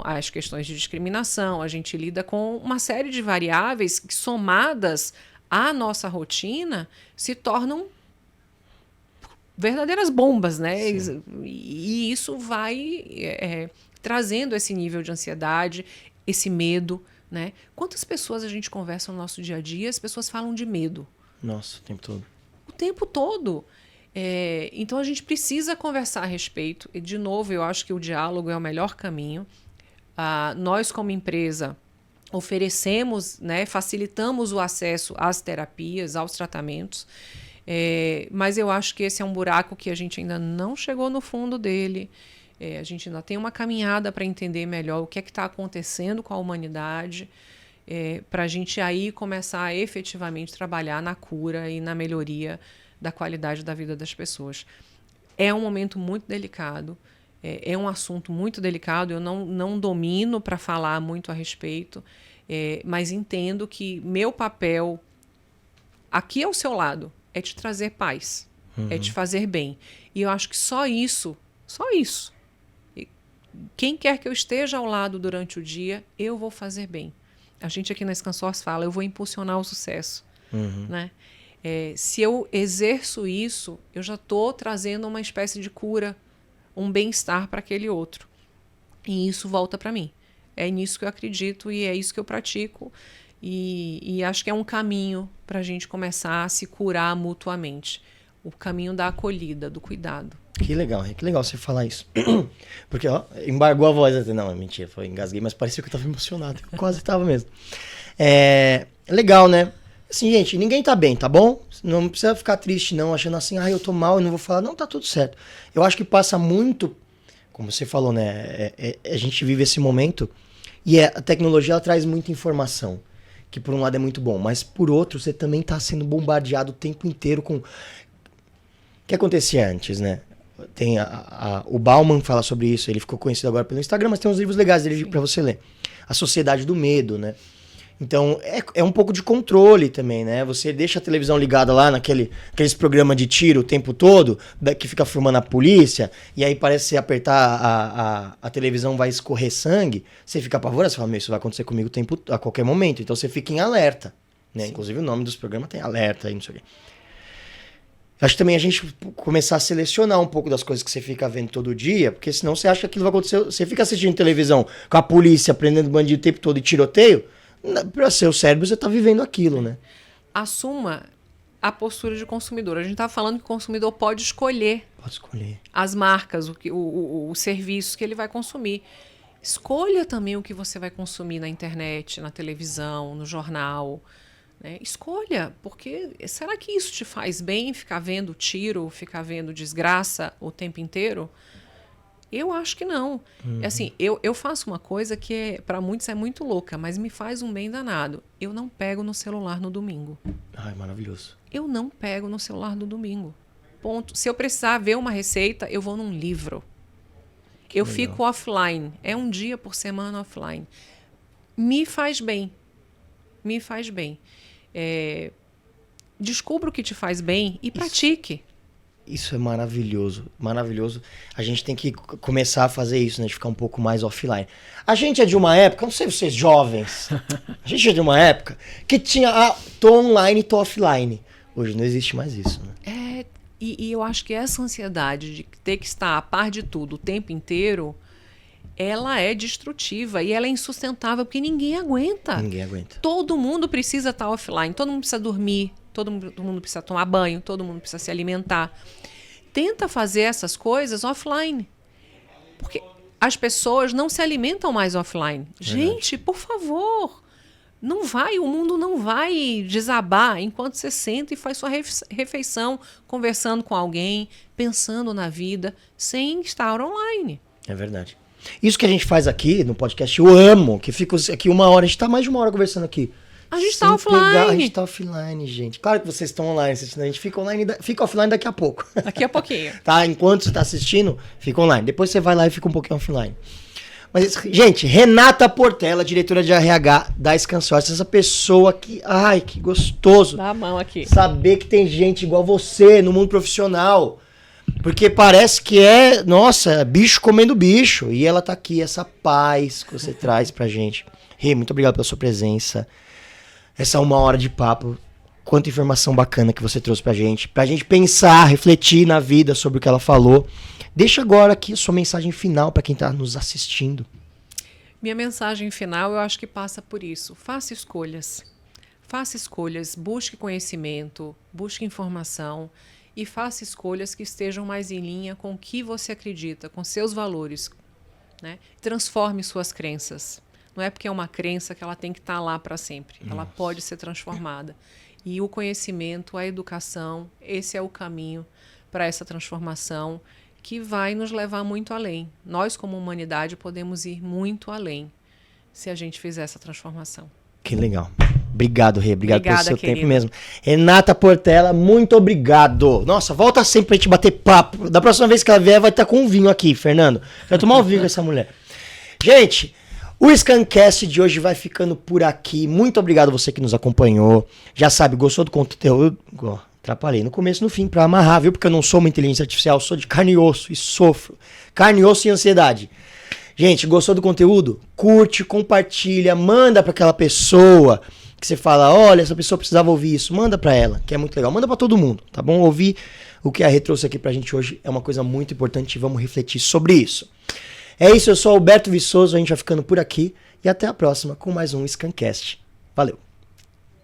as questões de discriminação, a gente lida com uma série de variáveis que, somadas à nossa rotina, se tornam verdadeiras bombas, né? E isso vai trazendo esse nível de ansiedade, esse medo, né? Quantas pessoas a gente conversa no nosso dia a dia, as pessoas falam de medo? Nossa, o tempo todo. O tempo todo. Então, a gente precisa conversar a respeito. E, de novo, eu acho que o diálogo é o melhor caminho. Nós, como empresa, oferecemos, né, facilitamos o acesso às terapias, aos tratamentos. Mas eu acho que esse é um buraco que a gente ainda não chegou no fundo dele. A gente ainda tem uma caminhada para entender melhor o que é que está acontecendo com a humanidade, para a gente aí começar a efetivamente trabalhar na cura e na melhoria da qualidade da vida das pessoas. É um momento muito delicado, é um assunto muito delicado, eu não domino para falar muito a respeito, mas entendo que meu papel aqui ao seu lado é te trazer paz, é te fazer bem. E eu acho que só isso, quem quer que eu esteja ao lado durante o dia, eu vou fazer bem. A gente aqui na Scansource fala, eu vou impulsionar o sucesso, né? Se eu exerço isso, eu já estou trazendo uma espécie de cura, um bem-estar para aquele outro. E isso volta para mim. É nisso que eu acredito e é isso que eu pratico. E acho que é um caminho para a gente começar a se curar mutuamente. O caminho da acolhida, do cuidado. Que legal você falar isso. Porque, embargou a voz até. Não, mentira, engasguei, mas parecia que eu estava emocionado. Eu quase estava mesmo. Legal, né? Assim, gente, ninguém tá bem, tá bom? Não precisa ficar triste, não, achando assim, eu tô mal e não vou falar. Não, tá tudo certo. Eu acho que passa muito, como você falou, né? A gente vive esse momento e a tecnologia, ela traz muita informação, que por um lado é muito bom, mas por outro, você também tá sendo bombardeado o tempo inteiro com... O que acontecia antes, né? Tem o Bauman fala sobre isso, ele ficou conhecido agora pelo Instagram, mas tem uns livros legais dele pra você ler. A Sociedade do Medo, né? Então, é um pouco de controle também, né? Você deixa a televisão ligada lá naqueles programas de tiro o tempo todo, que fica filmando a polícia, e aí parece que você apertar a televisão vai escorrer sangue, você fica apavorado, você fala, isso vai acontecer comigo a qualquer momento. Então você fica em alerta, né? Inclusive o nome dos programas tem alerta aí, não sei o quê. Acho que também a gente começar a selecionar um pouco das coisas que você fica vendo todo dia, porque senão você acha que aquilo vai acontecer. Você fica assistindo televisão com a polícia prendendo bandido o tempo todo e tiroteio, para seu cérebro você tá vivendo aquilo, né? Assuma a postura de consumidor. A gente tá falando que o consumidor pode escolher. Pode escolher. As marcas, os serviços que ele vai consumir. Escolha também o que você vai consumir na internet, na televisão, no jornal. Né? Escolha, porque será que isso te faz bem, ficar vendo tiro, ficar vendo desgraça o tempo inteiro? Eu acho que não. Assim, eu faço uma coisa que para muitos é muito louca, mas me faz um bem danado. Eu não pego no celular no domingo. Ai, maravilhoso. Eu não pego no celular no domingo. Ponto. Se eu precisar ver uma receita, eu vou num livro. Eu fico offline. É um dia por semana offline. Me faz bem. Me faz bem. Descubra o que te faz bem e pratique. Isso é maravilhoso, maravilhoso. A gente tem que começar a fazer isso, né? De ficar um pouco mais offline. A gente é de uma época, não sei vocês jovens, a gente é de uma época que tinha, tô online, tô offline. Hoje não existe mais isso, né? E eu acho que essa ansiedade de ter que estar a par de tudo o tempo inteiro, ela é destrutiva e ela é insustentável, porque ninguém aguenta. Ninguém aguenta. Todo mundo precisa estar offline, todo mundo precisa dormir, todo mundo precisa tomar banho, todo mundo precisa se alimentar. Tenta fazer essas coisas offline. Porque as pessoas não se alimentam mais offline. Gente, por favor, o mundo não vai desabar enquanto você senta e faz sua refeição, conversando com alguém, pensando na vida, sem estar online. É verdade. Isso que a gente faz aqui no podcast, eu amo, que fica aqui 1 hora, a gente tá mais de 1 hora conversando aqui. A gente tá offline. A gente tá offline, gente. Claro que vocês estão online assistindo, a gente fica online, fica offline daqui a pouco. Daqui a pouquinho. Tá? Enquanto você tá assistindo, fica online. Depois você vai lá e fica um pouquinho offline. Mas, gente, Renata Portela, diretora de RH da Scansource, essa pessoa que, ai, que gostoso. Dá a mão aqui. Saber que tem gente igual você no mundo profissional. Porque parece que nossa, bicho comendo bicho. E ela tá aqui, essa paz que você traz pra gente. Rê, muito obrigado pela sua presença. Essa 1 hora de papo. Quanta informação bacana que você trouxe pra gente pensar, refletir na vida sobre o que ela falou. Deixa agora aqui a sua mensagem final para quem tá nos assistindo. Minha mensagem final, eu acho que passa por isso. Faça escolhas. Faça escolhas, busque conhecimento, busque informação e faça escolhas que estejam mais em linha com o que você acredita, com seus valores. Né? Transforme suas crenças. Não é porque é uma crença que ela tem que estar lá para sempre. Nossa. Ela pode ser transformada. E o conhecimento, a educação, esse é o caminho para essa transformação que vai nos levar muito além. Nós, como humanidade, podemos ir muito além se a gente fizer essa transformação. Que legal. Obrigado, Rê. Obrigado pelo seu querida. tempo mesmo. Renata Portela, muito obrigado. Nossa, volta sempre pra gente bater papo. Da próxima vez que ela vier, vai estar com um vinho aqui, Fernando. Vai tomar um vinho com essa mulher. Gente, o Scancast de hoje vai ficando por aqui. Muito obrigado a você que nos acompanhou. Já sabe, gostou do conteúdo? Atrapalhei no começo e no fim pra amarrar, viu? Porque eu não sou uma inteligência artificial, sou de carne e osso e sofro. Carne, osso e ansiedade. Gente, gostou do conteúdo? Curte, compartilha, manda pra aquela pessoa que você fala, olha, essa pessoa precisava ouvir isso. Manda pra ela, que é muito legal. Manda pra todo mundo, tá bom? Ouvir o que a Rê trouxe aqui pra gente hoje é uma coisa muito importante e vamos refletir sobre isso. É isso, eu sou Alberto Viçoso, a gente vai ficando por aqui e até a próxima com mais um Scancast. Valeu!